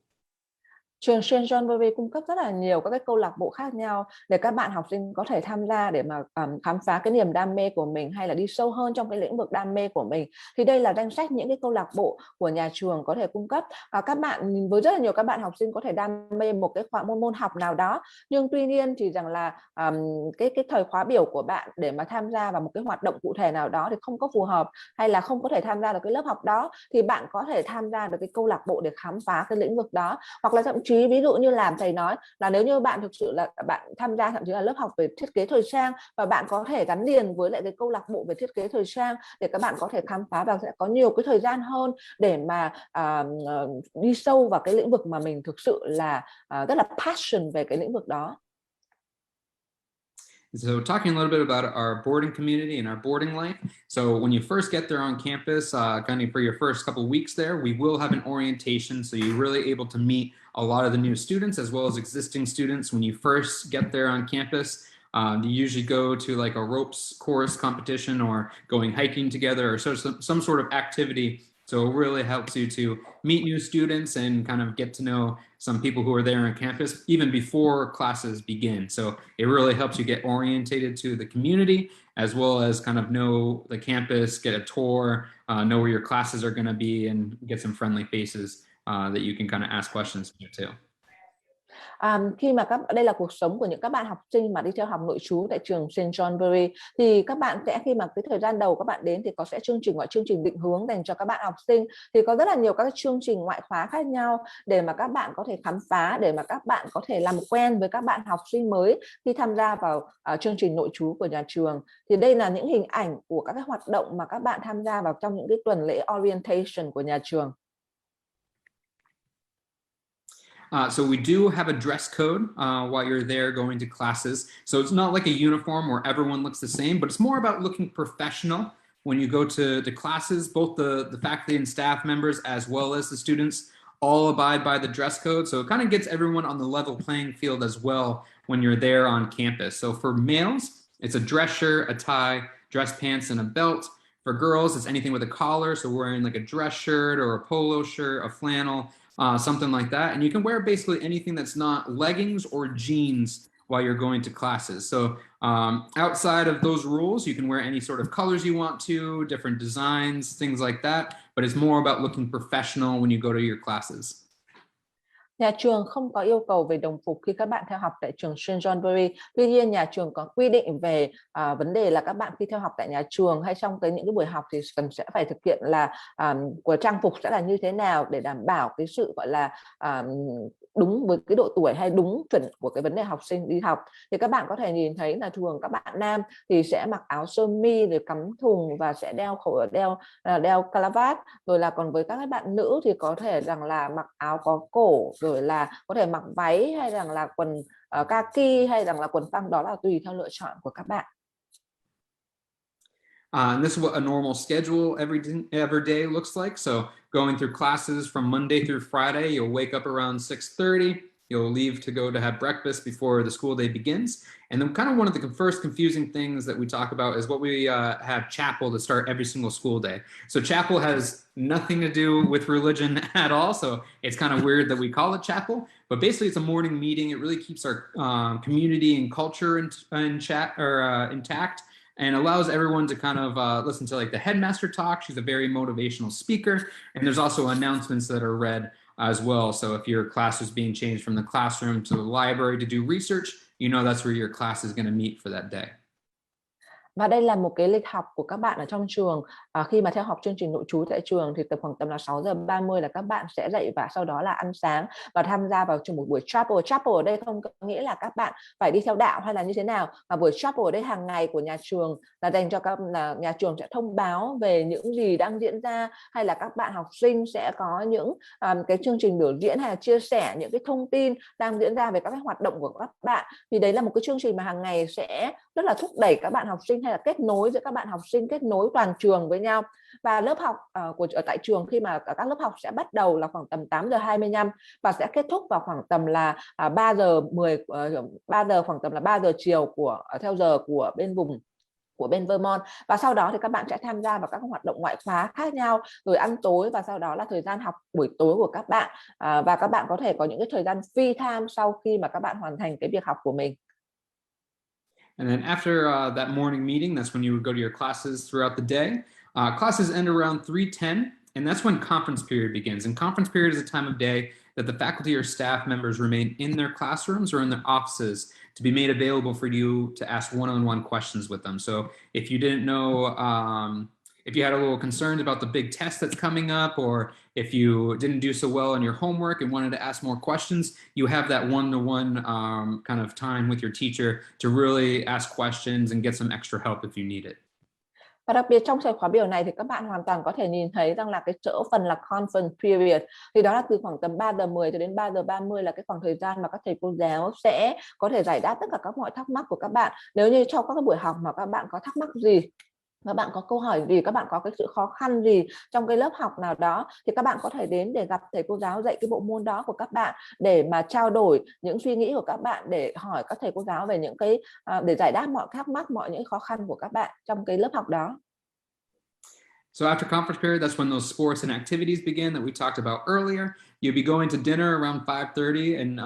Trường St. Johnbury cung cấp rất là nhiều các cái câu lạc bộ khác nhau để các bạn học sinh có thể tham gia để mà khám phá cái niềm đam mê của mình hay là đi sâu hơn trong cái lĩnh vực đam mê của mình. Thì đây là danh sách những cái câu lạc bộ của nhà trường có thể cung cấp. Các bạn với rất là nhiều các bạn học sinh có thể đam mê một cái môn học nào đó, nhưng tuy nhiên thì rằng là cái thời khóa biểu của bạn để mà tham gia vào một cái hoạt động cụ thể nào đó thì không có phù hợp, hay là không có thể tham gia được cái lớp học đó, thì bạn có thể tham gia được cái câu lạc bộ để khám phá cái lĩnh vực đó. Hoặc là thậm chí ví dụ như làm thầy nói là nếu như bạn thực sự là bạn tham gia thậm chí là lớp học về thiết kế thời trang và bạn có thể gắn liền với lại cái câu lạc bộ về thiết kế thời trang để các bạn có thể khám phá và sẽ có nhiều cái thời gian hơn để mà đi sâu vào cái lĩnh vực mà mình thực sự là rất là passion về cái lĩnh vực đó. So talking a little bit about our boarding community and our boarding life. So when you first get there on campus, kind of for your first couple of weeks there, we will have an orientation. So you're really able to meet a lot of the new students as well as existing students when you first get there on campus. You usually go to like a ropes course competition or going hiking together or some sort of activity. So it really helps you to meet new students and kind of get to know some people who are there on campus even before classes begin. So it really helps you get orientated to the community as well as kind of know the campus, get a tour, know where your classes are going to be, and get some friendly faces that you can kind of ask questions to too. Khi mà đây là cuộc sống của những các bạn học sinh mà đi theo học nội trú tại trường St. Johnbury, thì các bạn sẽ khi mà cái thời gian đầu các bạn đến thì có sẽ chương trình định hướng dành cho các bạn học sinh, thì có rất là nhiều các chương trình ngoại khóa khác nhau để mà các bạn có thể khám phá, để mà các bạn có thể làm quen với các bạn học sinh mới khi tham gia vào chương trình nội trú của nhà trường. Thì đây là những hình ảnh của các cái hoạt động mà các bạn tham gia vào trong những cái tuần lễ orientation của nhà trường. So we do have a dress code while you're there going to classes. So it's not like a uniform where everyone looks the same, but it's more about looking professional when you go to classes. Both the faculty and staff members as well as the students all abide by the dress code. So it kind of gets everyone on the level playing field as well when you're there on campus. So for males, it's a dress shirt, a tie, dress pants, and a belt. For girls, it's anything with a collar. So wearing like a dress shirt or a polo shirt, a flannel, something like that. And you can wear basically anything that's not leggings or jeans while you're going to classes. So outside of those rules, you can wear any sort of colors you want to, different designs, things like that. But it's more about looking professional when you go to your classes. Nhà trường không có yêu cầu về đồng phục khi các bạn theo học tại trường St. Johnbury. Tuy nhiên nhà trường có quy định về vấn đề là các bạn khi theo học tại nhà trường hay trong những cái buổi học thì sẽ phải thực hiện là của trang phục sẽ là như thế nào để đảm bảo cái sự gọi là đúng với cái độ tuổi hay đúng chuẩn của cái vấn đề học sinh đi học. Thì các bạn có thể nhìn thấy là thường các bạn nam thì sẽ mặc áo sơ mi rồi cắm thùng và sẽ đeo cravat, rồi là còn với các bạn nữ thì có thể rằng là mặc áo có cổ, rồi là có thể mặc váy hay rằng là quần kaki hay rằng là quần phăng, đó là tùy theo lựa chọn của các bạn. And this is what a normal schedule every day looks like. So going through classes from Monday through Friday, you'll wake up around 6:30. You'll leave to go to have breakfast before the school day begins. And then kind of one of the first confusing things that we talk about is what we have chapel to start every single school day. So chapel has nothing to do with religion at all. So it's kind of weird that we call it chapel, but basically it's a morning meeting. It really keeps our community and culture intact, and allows everyone to kind of listen to like the headmaster talk. She's a very motivational speaker. And there's also announcements that are read as well. So if your class is being changed from the classroom to the library to do research, you know that's where your class is going to meet for that day. Và đây là một cái lịch học của các bạn ở trong trường. Khi mà theo học chương trình nội trú tại trường thì khoảng tầm là 6:30 là các bạn sẽ dậy và sau đó là ăn sáng và tham gia vào một buổi chapel. Chapel ở đây không có nghĩa là các bạn phải đi theo đạo hay là như thế nào, mà buổi chapel ở đây hàng ngày của nhà trường là dành cho nhà trường sẽ thông báo về những gì đang diễn ra, hay là các bạn học sinh sẽ có những cái chương trình biểu diễn hay là chia sẻ những cái thông tin đang diễn ra về các cái hoạt động của các bạn. Thì đấy là một cái chương trình mà hàng ngày sẽ rất là thúc đẩy các bạn học sinh hay là kết nối giữa các bạn học sinh, kết nối toàn trường với nhau. Và lớp học ở tại trường khi mà các lớp học sẽ bắt đầu là khoảng tầm 8:25 và sẽ kết thúc vào khoảng tầm là 3 giờ khoảng tầm là 3 giờ chiều theo giờ của bên Vermont. Và sau đó thì các bạn sẽ tham gia vào các hoạt động ngoại khóa khác nhau, rồi ăn tối, và sau đó là thời gian học buổi tối của các bạn, và các bạn có thể có những cái thời gian free time sau khi mà các bạn hoàn thành cái việc học của mình. And then after that morning meeting, that's when you would go to your classes throughout the day. Classes end around 3:10, and that's when conference period begins. And conference period is a time of day that the faculty or staff members remain in their classrooms or in their offices to be made available for you to ask one-on-one questions with them. So if you didn't know, if you had a little concerns about the big test that's coming up, or if you didn't do so well in your homework and wanted to ask more questions, you have that one-to-one kind of time with your teacher to really ask questions and get some extra help if you need it. Và đặc biệt trong thời khóa biểu này thì các bạn hoàn toàn có thể nhìn thấy rằng là cái chỗ phần là conference period, thì đó là từ khoảng tầm 3:10 cho đến 3:30 là cái khoảng thời gian mà các thầy cô giáo sẽ có thể giải đáp tất cả các mọi thắc mắc của các bạn. Nếu như trong các cái buổi học mà các bạn có thắc mắc gì, các bạn có câu hỏi gì, các bạn có cái sự khó khăn gì trong cái lớp học nào đó, thì các bạn có thể đến để gặp thầy cô giáo dạy cái bộ môn đó của các bạn, để mà trao đổi những suy nghĩ của các bạn, để hỏi các thầy cô giáo về những cái để giải đáp mọi thắc mắc, mọi những khó khăn của các bạn trong cái lớp học đó. So after conference period, that's when those sports and activities begin that we talked about earlier. You'll be going to dinner around 5:30 and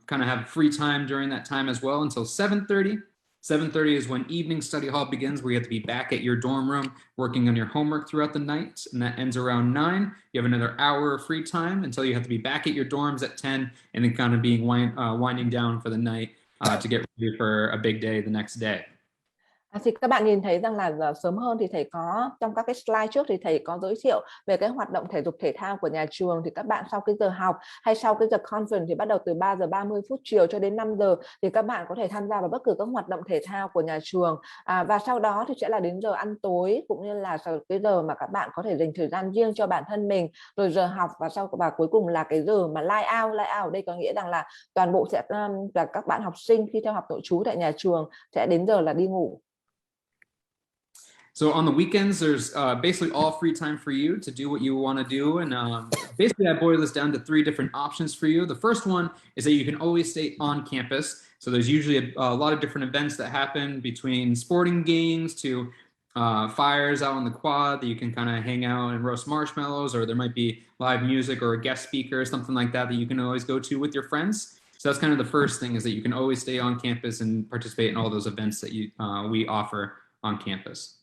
kind of have free time during that time as well until 7:30. 7:30 is when evening study hall begins, where you have to be back at your dorm room working on your homework throughout the night, and that ends around 9. You have another hour of free time until you have to be back at your dorms at 10, and then kind of being winding down for the night to get ready for a big day the next day. Thì các bạn nhìn thấy rằng là sớm hơn thì thầy có trong các cái slide trước thì thầy có giới thiệu về cái hoạt động thể dục thể thao của nhà trường. Thì các bạn sau cái giờ học hay sau cái giờ conference thì bắt đầu từ 3:30 chiều cho đến 5 giờ thì các bạn có thể tham gia vào bất cứ các hoạt động thể thao của nhà trường, và sau đó thì sẽ là đến giờ ăn tối, cũng như là cái giờ mà các bạn có thể dành thời gian riêng cho bản thân mình, rồi giờ học, và cuối cùng là cái giờ mà light out. Light out ở đây có nghĩa rằng là toàn bộ sẽ là các bạn học sinh khi theo học nội trú tại nhà trường sẽ đến giờ là đi ngủ. So on the weekends, there's basically all free time for you to do what you want to do. And basically I boil this down to 3 different options for you. The first one is that you can always stay on campus. So there's usually a lot of different events that happen, between sporting games to fires out on the quad that you can kind of hang out and roast marshmallows, or there might be live music or a guest speaker, something like that you can always go to with your friends. So that's kind of the first thing, is that you can always stay on campus and participate in all those events that we offer on campus.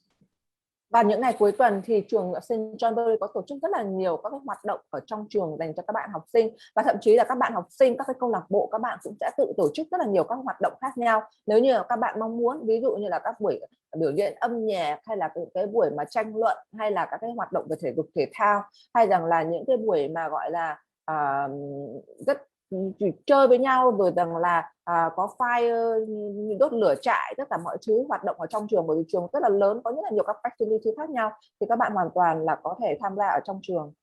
Và những ngày cuối tuần thì trường St. Johnbury có tổ chức rất là nhiều các cái hoạt động ở trong trường dành cho các bạn học sinh, và thậm chí là các bạn học sinh, các cái câu lạc bộ các bạn cũng sẽ tự tổ chức rất là nhiều các hoạt động khác nhau nếu như các bạn mong muốn, ví dụ như là các buổi biểu diễn âm nhạc, hay là cái buổi mà tranh luận, hay là các cái hoạt động về thể dục thể thao, hay rằng là những cái buổi mà gọi là rất chơi với nhau, rồi rằng là có fire, đốt lửa trại, tất cả mọi thứ hoạt động ở trong trường, bởi vì trường rất là lớn, có rất là nhiều các activity khác nhau, thì các bạn hoàn toàn là có thể tham gia ở trong trường.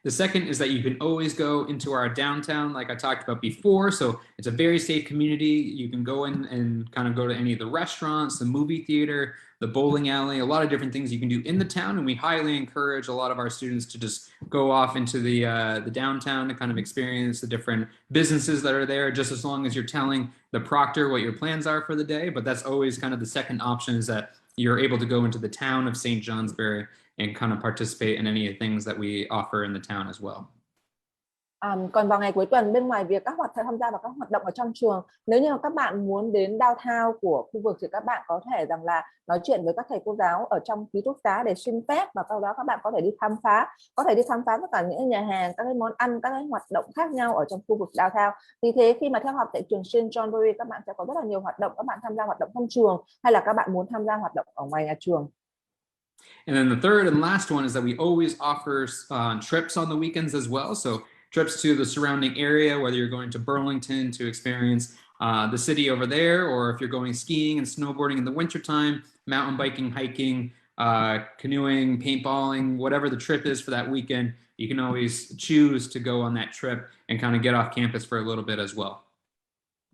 The second is that you can always go into our downtown, like I talked about before. So it's a very safe community. You can go in and kind of go to any of the restaurants, the movie theater, the bowling alley, a lot of different things you can do in the town. And we highly encourage a lot of our students to just go off into the downtown to kind of experience the different businesses that are there, just as long as you're telling the proctor what your plans are for the day. But that's always kind of the second option, is that you're able to go into the town of St. Johnsbury and kind of participate in any of the things that we offer in the town as well. Còn vào ngày cuối tuần, bên ngoài việc các tham gia vào các hoạt động ở trong trường, nếu như các bạn muốn đến downtown của khu vực thì các bạn có thể rằng là nói chuyện với các thầy cô giáo ở trong ký túc xá để xin phép, và sau đó các bạn có thể đi khám phá, tất cả những nhà hàng, các cái món ăn, các cái hoạt động khác nhau ở trong khu vực downtown. Vì thế khi mà theo học tại trường St. Johnbury, các bạn sẽ có rất là nhiều hoạt động, các bạn tham gia hoạt động trong trường hay là các bạn muốn tham gia hoạt động ở ngoài nhà trường. And then the third and last one is that we always offer trips on the weekends as well. So trips to the surrounding area, whether you're going to Burlington to experience the city over there, or if you're going skiing and snowboarding in the wintertime, mountain biking, hiking, canoeing, paintballing, whatever the trip is for that weekend, you can always choose to go on that trip and kind of get off campus for a little bit as well.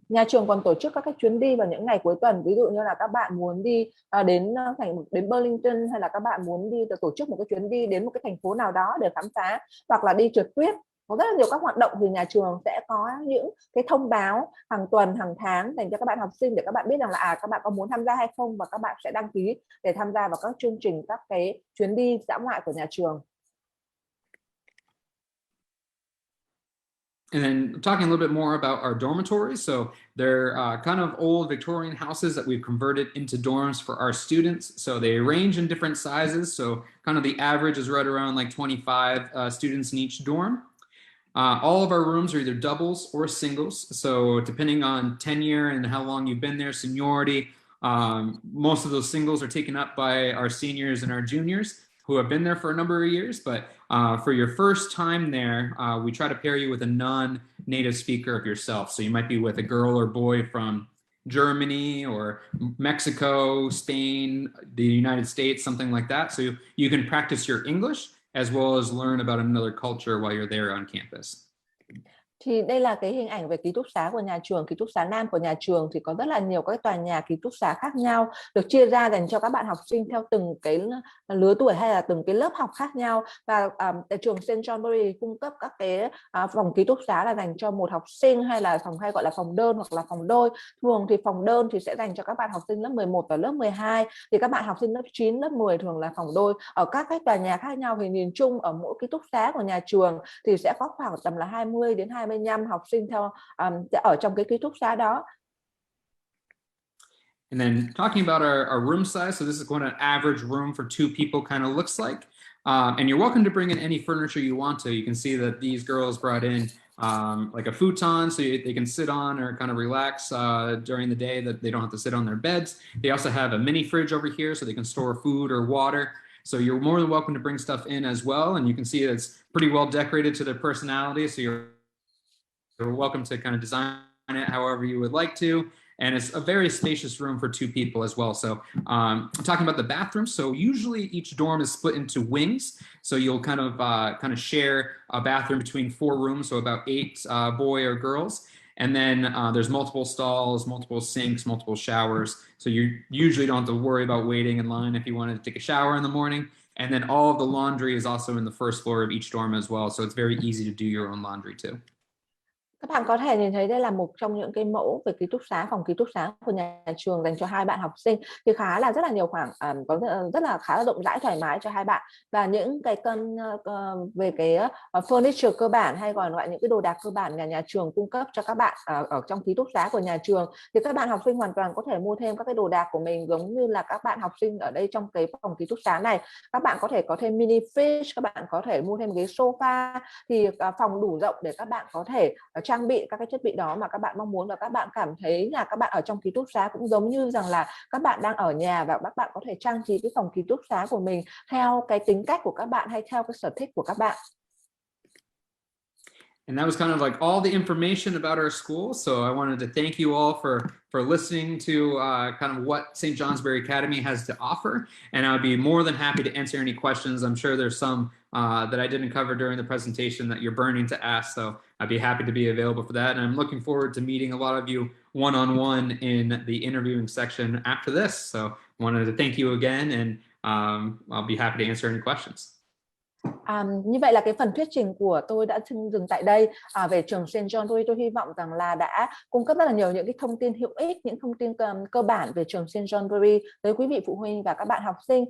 Nhà trường còn tổ chức các cái chuyến đi vào những ngày cuối tuần, ví dụ như là các bạn muốn đi đến Burlington, hay là các bạn muốn đi tổ chức một cái chuyến đi đến một cái thành phố nào đó để khám phá, hoặc là đi trượt tuyết. Có rất là nhiều các hoạt động, thì nhà trường sẽ có những cái thông báo hàng tuần, hàng tháng dành cho các bạn học sinh để các bạn biết rằng là các bạn có muốn tham gia hay không, và các bạn sẽ đăng ký để tham gia vào các chương trình, các cái chuyến đi dã ngoại của nhà trường. And then talking a little bit more about our dormitories. So they're kind of old Victorian houses that we've converted into dorms for our students. So they range in different sizes. So kind of the average is right around like 25 students in each dorm. All of our rooms are either doubles or singles. So depending on tenure and how long you've been there, seniority, most of those singles are taken up by our seniors and our juniors who have been there for a number of years. But for your first time there, we try to pair you with a non-native speaker of yourself. So you might be with a girl or boy from Germany or Mexico, Spain, the United States, something like that. So you can practice your English as well as learn about another culture while you're there on campus. Thì đây là cái hình ảnh về ký túc xá của nhà trường. Ký túc xá nam của nhà trường thì có rất là nhiều các tòa nhà ký túc xá khác nhau, được chia ra dành cho các bạn học sinh theo từng cái lứa tuổi hay là từng cái lớp học khác nhau. Và tại trường St. Johnbury cung cấp các cái phòng ký túc xá là dành cho một học sinh, hay là phòng hay gọi là phòng đơn hoặc là phòng đôi. Thường thì phòng đơn thì sẽ dành cho các bạn học sinh lớp 11 và lớp 12, thì các bạn học sinh lớp 9, lớp 10 thường là phòng đôi. Ở các cái tòa nhà khác nhau thì nhìn chung ở mỗi ký túc xá của nhà trường thì sẽ có khoảng tầm là 20 đến 25 học sinh theo ở trong cái ký túc xá đó. And then talking about our room size, so this is what an average room for two people kind of looks like. And you're welcome to bring in any furniture you want to. You can see that these girls brought in like a futon so they can sit on or kind of relax during the day, that they don't have to sit on their beds. They also have a mini fridge over here so they can store food or water. So you're more than welcome to bring stuff in as well. And you can see it's pretty well decorated to their personality. So you're welcome to kind of design it however you would like to. And it's a very spacious room for two people as well. So talking about the bathrooms, so usually each dorm is split into wings. So you'll kind of share a bathroom between 4 rooms, so about 8 boy or girls. And then there's multiple stalls, multiple sinks, multiple showers. So you usually don't have to worry about waiting in line if you want to take a shower in the morning. And then all of the laundry is also in the first floor of each dorm as well. So it's very easy to do your own laundry too. Các bạn có thể nhìn thấy đây là một trong những cái mẫu về ký túc xá, phòng ký túc xá của nhà trường dành cho 2 bạn học sinh, thì khá là rất là nhiều khoảng có rất là khá là rộng rãi, thoải mái cho 2 bạn. Và những cái cân về cái furniture cơ bản, hay còn gọi những cái đồ đạc cơ bản nhà trường cung cấp cho các bạn ở trong ký túc xá của nhà trường, thì các bạn học sinh hoàn toàn có thể mua thêm các cái đồ đạc của mình, giống như là các bạn học sinh ở đây trong cái phòng ký túc xá này. Các bạn có thể có thêm mini fridge, các bạn có thể mua thêm ghế sofa, thì phòng đủ rộng để các bạn có thể trang bị các cái thiết bị đó mà các bạn mong muốn, và các bạn cảm thấy là các bạn ở trong ký túc xá cũng giống như rằng là các bạn đang ở nhà, và các bạn có thể trang trí cái phòng ký túc xá của mình theo cái tính cách của các bạn hay theo cái sở thích của các bạn. And that was kind of like all the information about our school. So I wanted to thank you all for listening to kind of what St. Johnsbury Academy has to offer. And I would be more than happy to answer any questions. I'm sure there's some that I didn't cover during the presentation that you're burning to ask. So I'd be happy to be available for that. And I'm looking forward to meeting a lot of you one-on-one in the interviewing section after this. So wanted to thank you again, and I'll be happy to answer any questions. Như vậy là cái phần thuyết trình của tôi đã dừng tại đây. Về trường St. John, tôi hy vọng rằng là đã cung cấp rất là nhiều những cái thông tin hữu ích, những thông tin cơ bản về trường St. Johnbury tới quý vị phụ huynh và các bạn học sinh.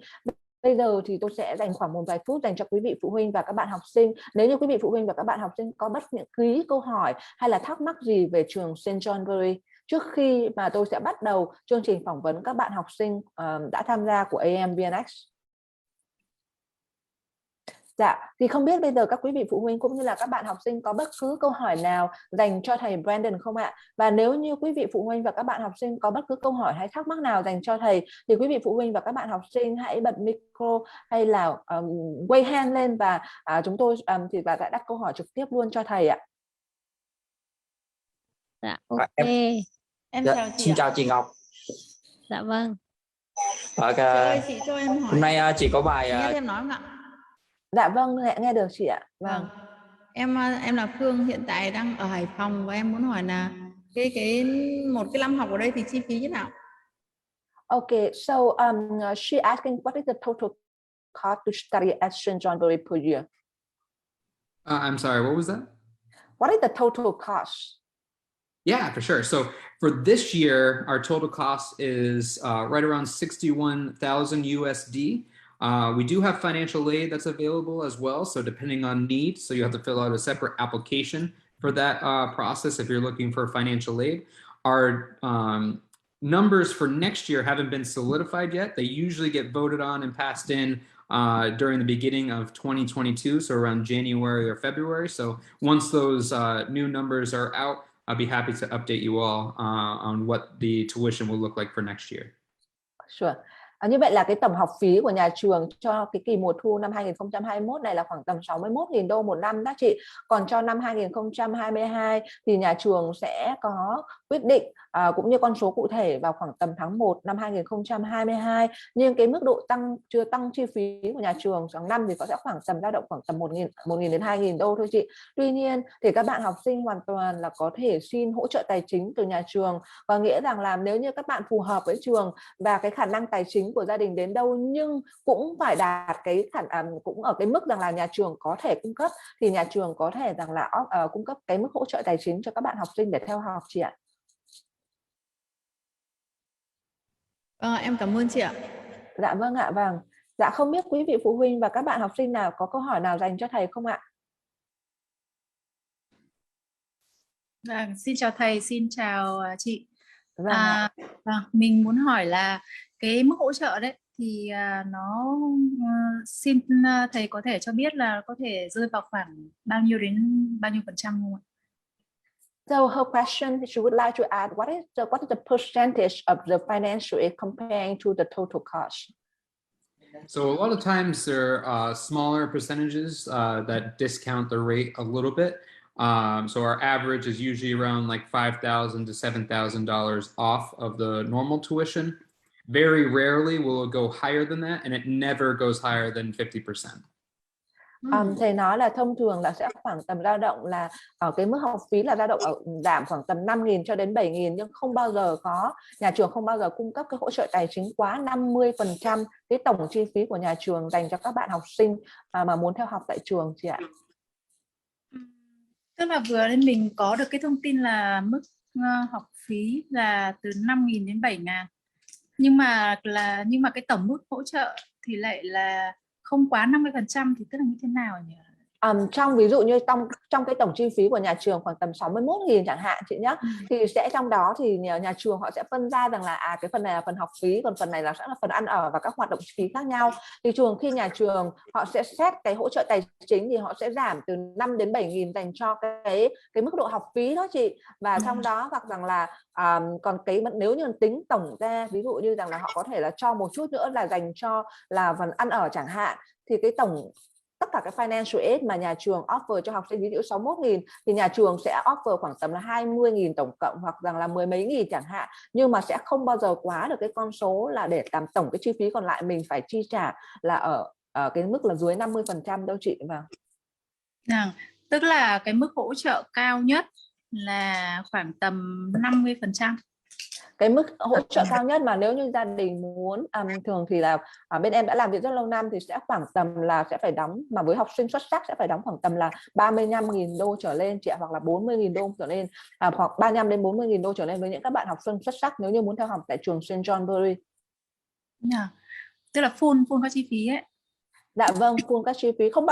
Bây giờ thì tôi sẽ dành khoảng một vài phút dành cho quý vị phụ huynh và các bạn học sinh. Nếu như quý vị phụ huynh và các bạn học sinh có bất kỳ câu hỏi hay là thắc mắc gì về trường St. Johnbury trước khi mà tôi sẽ bắt đầu chương trình phỏng vấn các bạn học sinh đã tham gia của AMVNX. Dạ, thì không biết bây giờ các quý vị phụ huynh cũng như là các bạn học sinh có bất cứ câu hỏi nào dành cho thầy Brandon không ạ? Và nếu như quý vị phụ huynh và các bạn học sinh có bất cứ câu hỏi hay thắc mắc nào dành cho thầy thì quý vị phụ huynh và các bạn học sinh hãy bật micro hay là quay hand lên và chúng tôi thì đã đặt câu hỏi trực tiếp luôn cho thầy ạ. Dạ, ok. Em chào chị. Xin chào chị Ngọc. Dạ vâng. Chị ơi, chị cho em hỏi. Hôm nay chị có bài. Nghe em nói không ạ? Dạ vâng, nghe được chị ạ. Vâng. Em là Phương, hiện tại đang ở Hải Phòng và em muốn hỏi là một cái năm học ở đây thì chi phí như nào? Okay, so she asking what is the total cost to study at St. Johnbury per year? I'm sorry, what was that? What is the total cost? Yeah, for sure. So for this year, our total cost is right around 61,000 USD. We do have financial aid that's available as well. So depending on need, so you have to fill out a separate application for that process if you're looking for financial aid. Our numbers for next year haven't been solidified yet. They usually get voted on and passed in during the beginning of 2022, so around January or February. So once those new numbers are out, I'll be happy to update you all on what the tuition will look like for next year. Sure. Như vậy là cái tổng học phí của nhà trường cho cái kỳ mùa thu năm 2021 này là khoảng tầm 61.000 đô một năm đó chị. Còn cho năm 2022 thì nhà trường sẽ có quyết định cũng như con số cụ thể vào khoảng tầm tháng 1 năm 2022. Nhưng cái mức độ chưa tăng chi phí của nhà trường trong năm thì sẽ khoảng tầm dao động khoảng tầm 1.000 đến 2.000 đô thôi chị. Tuy nhiên thì các bạn học sinh hoàn toàn là có thể xin hỗ trợ tài chính từ nhà trường. Có nghĩa rằng là nếu như các bạn phù hợp với trường và cái khả năng tài chính của gia đình đến đâu nhưng cũng phải đạt cái cũng ở cái mức rằng là nhà trường có thể cung cấp thì nhà trường có thể rằng là cung cấp cái mức hỗ trợ tài chính cho các bạn học sinh để theo học chị ạ. Em cảm ơn chị ạ. Dạ vâng ạ, vâng. Dạ không biết quý vị phụ huynh và các bạn học sinh nào có câu hỏi nào dành cho thầy không ạ? Vâng, xin chào thầy, xin chào chị. Vâng mình muốn hỏi là cái mức hỗ trợ đấy thì nó xin thầy có thể cho biết là có thể rơi vào khoảng bao nhiêu đến bao nhiêu % không ạ? So her question, she would like to add what is the percentage of the financial aid comparing to the total cost? So a lot of times there are smaller percentages that discount the rate a little bit. So our average is usually around like $5,000 to $7,000 off of the normal tuition. Very rarely will it go higher than that, and it never goes higher than 50%. Thầy nói là thông thường là sẽ khoảng tầm dao động là ở cái mức học phí là dao động ở giảm khoảng tầm 5.000 cho đến 7.000 nhưng không bao giờ có, nhà trường không bao giờ cung cấp cái hỗ trợ tài chính quá 50% cái tổng chi phí của nhà trường dành cho các bạn học sinh mà muốn theo học tại trường chị ạ. Tức là vừa lên mình có được cái thông tin là mức học phí là từ 5.000 đến 7.000 nhưng mà cái tổng mức hỗ trợ thì lại là không quá 50% thì tức là như thế nào nhỉ? Trong ví dụ như trong cái tổng chi phí của nhà trường khoảng tầm 61.000 chẳng hạn chị nhé, thì sẽ trong đó thì nhà trường họ sẽ phân ra rằng là cái phần này là phần học phí, còn phần này là sẽ là phần ăn ở và các hoạt động phí khác nhau. Thì khi nhà trường họ sẽ xét cái hỗ trợ tài chính thì họ sẽ giảm từ 5 đến 7.000 dành cho cái mức độ học phí đó chị. Và trong đó hoặc rằng là còn nếu như tính tổng ra, ví dụ như rằng là họ có thể là cho một chút nữa là dành cho là phần ăn ở chẳng hạn, thì cái tất cả cái financial aid mà nhà trường offer cho học sinh ví dụ 61.000 thì nhà trường sẽ offer khoảng tầm là 20.000 tổng cộng hoặc rằng là 10 mấy nghìn chẳng hạn, nhưng mà sẽ không bao giờ quá được cái con số là để làm tổng cái chi phí còn lại mình phải chi trả là ở cái mức là dưới 50% đâu chị. Vâng. Tức là cái mức hỗ trợ cao nhất là khoảng tầm 50%. Cái mức hỗ trợ cao nhất mà nếu như gia đình muốn, thường thì là bên em đã làm việc rất lâu năm thì sẽ khoảng tầm là sẽ phải đóng, mà với học sinh xuất sắc sẽ phải đóng khoảng tầm là 35.000 đô trở lên chị ạ, hoặc là 40.000 đô trở lên, hoặc 35 đến 40.000 đô trở lên với những các bạn học sinh xuất sắc nếu như muốn theo học tại trường St. Johnbury. Tức là full các chi phí ấy. Dạ vâng, full các chi phí, không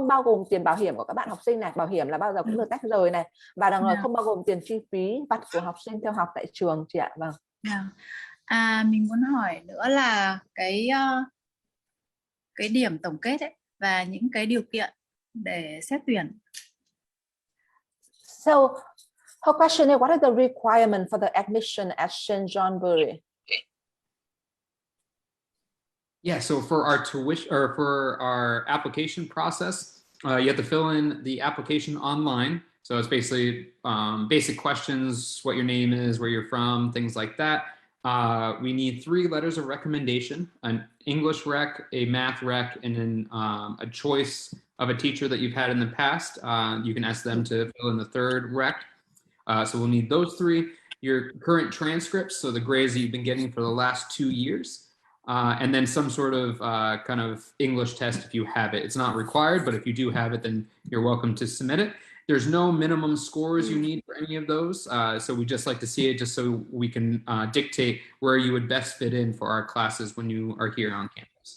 bao gồm tiền bảo hiểm của các bạn học sinh này, bảo hiểm là bao giờ cũng được tách rời này, và đồng thời không bao gồm tiền chi phí vặt của học sinh theo học tại trường chị ạ. Vâng. Mình muốn hỏi nữa là cái điểm tổng kết ấy và những cái điều kiện để xét tuyển. So her question is, what are the requirements for the admission at St. Johnbury? Yeah, so for our tuition or for our application process, you have to fill in the application online. So it's basically basic questions, what your name is, where you're from, things like that. We need 3 letters of recommendation: an English rec, a math rec, and then a choice of a teacher that you've had in the past. You can ask them to fill in the 3rd rec. So we'll need those 3. Your current transcripts, so the grades that you've been getting for the last 2 years. And then some sort of kind of English test if you have it. It's not required, but if you do have it, then you're welcome to submit it. There's no minimum scores you need for any of those. So we just like to see it just so we can dictate where you would best fit in for our classes when you are here on campus.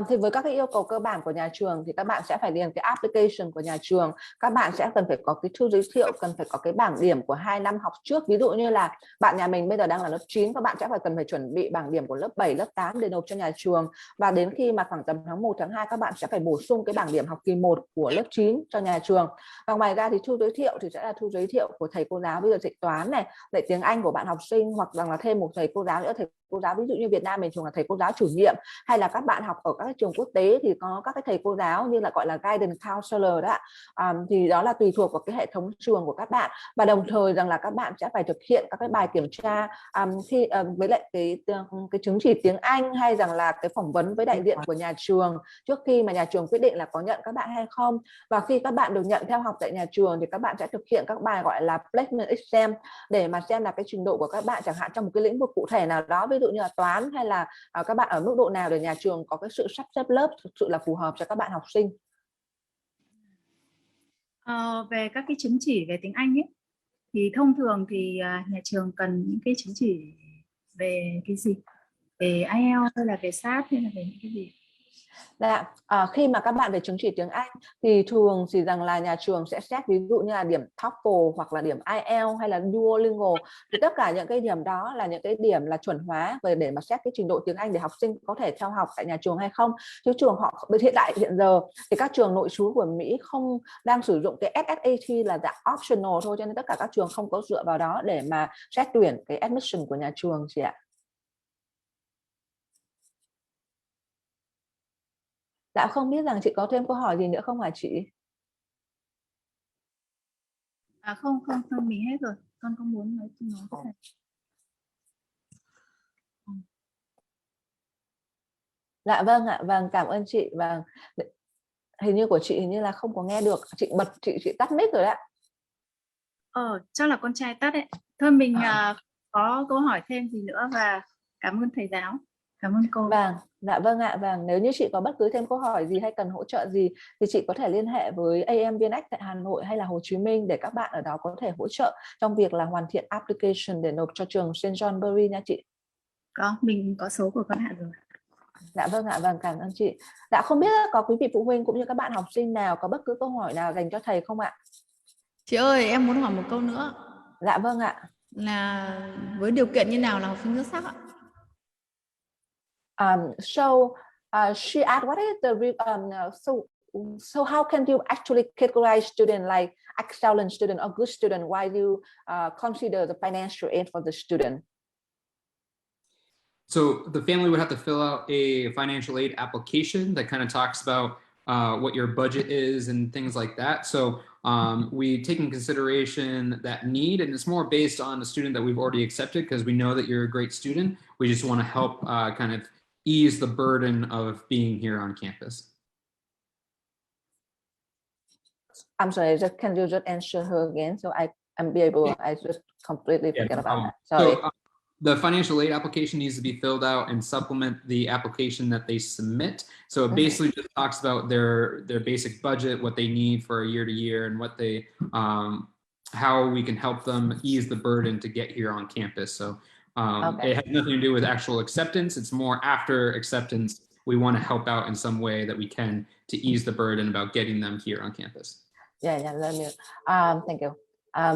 Thì với các cái yêu cầu cơ bản của nhà trường thì các bạn sẽ phải điền cái application của nhà trường, các bạn sẽ cần phải có cái thư giới thiệu, cần phải có cái bảng điểm của 2 năm học trước. Ví dụ như là bạn nhà mình bây giờ đang là lớp 9, các bạn sẽ cần phải chuẩn bị bảng điểm của lớp 7, lớp 8 để nộp cho nhà trường, và đến khi mà khoảng tầm tháng 1, tháng 2 các bạn sẽ phải bổ sung cái bảng điểm học kỳ 1 của lớp 9 cho nhà trường. Và ngoài ra thì thư giới thiệu thì sẽ là thư giới thiệu của thầy cô giáo, ví dụ dạy toán này, dạy tiếng Anh của bạn học sinh, hoặc rằng là thêm một thầy cô giáo nữa. Thầy cô giáo ví dụ như Việt Nam mình thường là thầy cô giáo chủ nhiệm, hay là các bạn học ở các trường quốc tế thì có các cái thầy cô giáo như là gọi là guidance counselor đó ạ. Thì đó là tùy thuộc vào cái hệ thống trường của các bạn, và đồng thời rằng là các bạn sẽ phải thực hiện các cái bài kiểm tra khi với lại cái chứng chỉ tiếng Anh, hay rằng là cái phỏng vấn với đại diện của nhà trường trước khi mà nhà trường quyết định là có nhận các bạn hay không. Và khi các bạn được nhận theo học tại nhà trường thì các bạn sẽ thực hiện các bài gọi là placement exam để mà xem là cái trình độ của các bạn chẳng hạn trong một cái lĩnh vực cụ thể nào đó, ví dụ như là toán, hay là các bạn ở mức độ nào để nhà trường có cái sự sắp xếp lớp thực sự là phù hợp cho các bạn học sinh. Về các cái chứng chỉ về tiếng Anh ấy thì thông thường thì nhà trường cần những cái chứng chỉ về cái gì? Về IELTS hay là về SAT hay là về những cái gì? Khi mà các bạn về chứng chỉ tiếng Anh thì thường thì rằng là nhà trường sẽ xét ví dụ như là điểm TOEFL hoặc là điểm IELTS hay là Duolingo, thì tất cả những cái điểm đó là những cái điểm là chuẩn hóa về để mà xét cái trình độ tiếng Anh để học sinh có thể theo học tại nhà trường hay không. Chứ trường họ hiện giờ thì các trường nội trú của Mỹ không đang sử dụng cái SSAT là dạng optional thôi, cho nên tất cả các trường không có dựa vào đó để mà xét tuyển cái admission của nhà trường chị ạ. Dạ không biết rằng chị có thêm câu hỏi gì nữa không hả chị? Không, mình hết rồi. Con không muốn nói cái này. Dạ vâng ạ, vâng, cảm ơn chị. Vâng, hình như của chị hình như là không có nghe được, chị bật chị tắt mic rồi ạ. Chắc là con trai tắt đấy. Thôi mình có câu hỏi thêm gì nữa, và cảm ơn thầy giáo, cảm ơn cô. Vâng, dạ vâng ạ, vâng, nếu như chị có bất cứ thêm câu hỏi gì hay cần hỗ trợ gì thì chị có thể liên hệ với AMVNX tại Hà Nội hay là Hồ Chí Minh để các bạn ở đó có thể hỗ trợ trong việc là hoàn thiện application để nộp cho trường St. Johnbury nha chị. Mình có số của con Hạ rồi. Dạ vâng ạ, vâng, cảm ơn chị. Dạ không biết có quý vị phụ huynh cũng như các bạn học sinh nào có bất cứ câu hỏi nào dành cho thầy không ạ? Chị ơi, em muốn hỏi một câu nữa. Dạ vâng ạ. Là với điều kiện như nào là học sinh xuất sắc ạ? She asked, what is the so how can you actually categorize student like excellent student or good student while you consider the financial aid for the student? So the family would have to fill out a financial aid application that kind of talks about what your budget is and things like that. So we take in consideration that need, and it's more based on the student that we've already accepted because we know that you're a great student. We just want to help kind of ease the burden of being here on campus. I'm sorry, can you just answer her again so I I just completely forget about that. Sorry. So the financial aid application needs to be filled out and supplement the application that they submit. So it basically just talks about their basic budget, what they need for a year to year, and what they how we can help them ease the burden to get here on campus. So it has nothing to do with actual acceptance. It's more after acceptance, we want to help out in some way that we can to ease the burden about getting them here on campus. Yeah, let me. Thank you.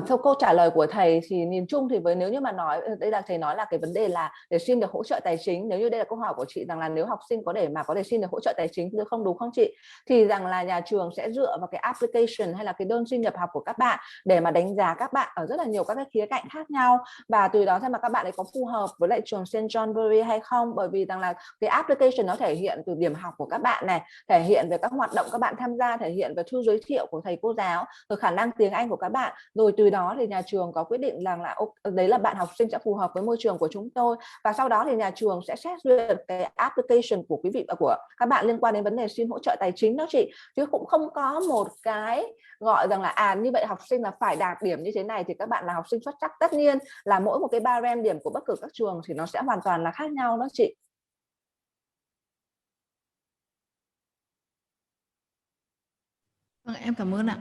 Theo câu trả lời của thầy thì nhìn chung thì nếu như mà nói đây là thầy nói là cái vấn đề là để xin được hỗ trợ tài chính, nếu như đây là câu hỏi của chị rằng là nếu học sinh có thể xin được hỗ trợ tài chính được không, đúng không chị? Thì rằng là nhà trường sẽ dựa vào cái application hay là cái đơn xin nhập học của các bạn để mà đánh giá các bạn ở rất là nhiều các cái khía cạnh khác nhau, và từ đó xem mà các bạn ấy có phù hợp với lại trường St. Johnbury hay không, bởi vì rằng là cái application nó thể hiện từ điểm học của các bạn này, thể hiện về các hoạt động các bạn tham gia, thể hiện về thư giới thiệu của thầy cô giáo, rồi khả năng tiếng Anh của các bạn, rồi từ đó thì nhà trường có quyết định rằng là đấy là bạn học sinh sẽ phù hợp với môi trường của chúng tôi, và sau đó thì nhà trường sẽ xét duyệt cái application của quý vị và của các bạn liên quan đến vấn đề xin hỗ trợ tài chính đó chị, chứ cũng không có một cái gọi rằng là như vậy học sinh là phải đạt điểm như thế này thì các bạn là học sinh xuất sắc. Tất nhiên là mỗi một cái barem điểm của bất cứ các trường thì nó sẽ hoàn toàn là khác nhau đó chị. Vâng, em cảm ơn ạ.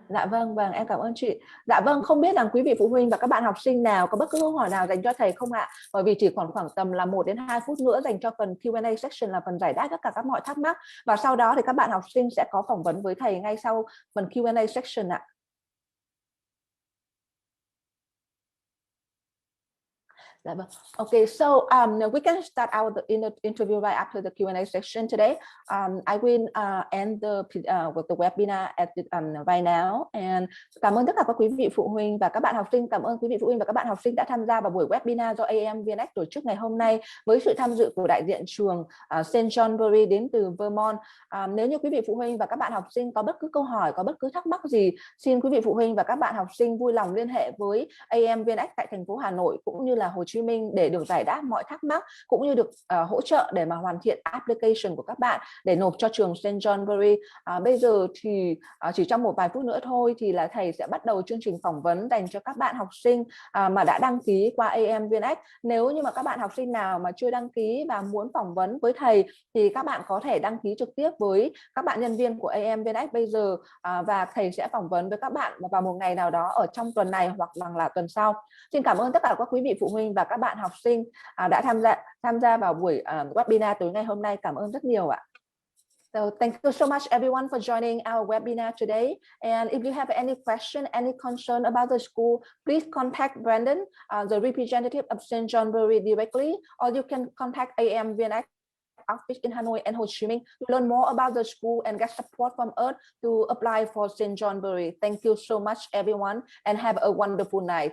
Dạ vâng, em cảm ơn chị. Dạ vâng, không biết rằng quý vị phụ huynh và các bạn học sinh nào có bất cứ câu hỏi nào dành cho thầy không ạ? Bởi vì chỉ còn khoảng tầm là 1 đến 2 phút nữa dành cho phần Q&A section, là phần giải đáp tất cả các mọi thắc mắc, và sau đó thì các bạn học sinh sẽ có phỏng vấn với thầy ngay sau phần Q&A section ạ. Okay, so we can start out the interview right after the Q&A section today. I will end with the webinar right now. And cảm ơn tất cả các quý vị phụ huynh và các bạn học sinh. Cảm ơn quý vị phụ huynh và các bạn học sinh đã tham gia vào buổi webinar do AMVNX tổ chức ngày hôm nay với sự tham dự của đại diện trường St. Johnbury đến từ Vermont. Nếu như quý vị phụ huynh và các bạn học sinh có bất cứ câu hỏi, có bất cứ thắc mắc gì, xin quý vị phụ huynh và các bạn học sinh vui lòng liên hệ với AMVNX tại thành phố Hà Nội cũng như là Hồ Chí Minh để được giải đáp mọi thắc mắc, cũng như được hỗ trợ để mà hoàn thiện application của các bạn để nộp cho trường St. Johnbury. Bây giờ thì chỉ trong một vài phút nữa thôi thì là thầy sẽ bắt đầu chương trình phỏng vấn dành cho các bạn học sinh mà đã đăng ký qua AMVNX. Nếu như mà các bạn học sinh nào mà chưa đăng ký và muốn phỏng vấn với thầy thì các bạn có thể đăng ký trực tiếp với các bạn nhân viên của AMVNX bây giờ, và thầy sẽ phỏng vấn với các bạn vào một ngày nào đó ở trong tuần này hoặc là tuần sau. Xin cảm ơn tất cả các quý vị phụ huynh và các bạn học sinh đã tham gia vào buổi webinar tối ngày hôm nay. Cảm ơn rất nhiều ạ. So thank you so much everyone for joining our webinar today. And if you have any question, any concern about the school, please contact Brandon, the representative of St. Johnbury directly, or you can contact AMVNX office in Hanoi and Ho Chi Minh to learn more about the school and get support from us to apply for St. Johnbury. Thank you so much everyone and have a wonderful night.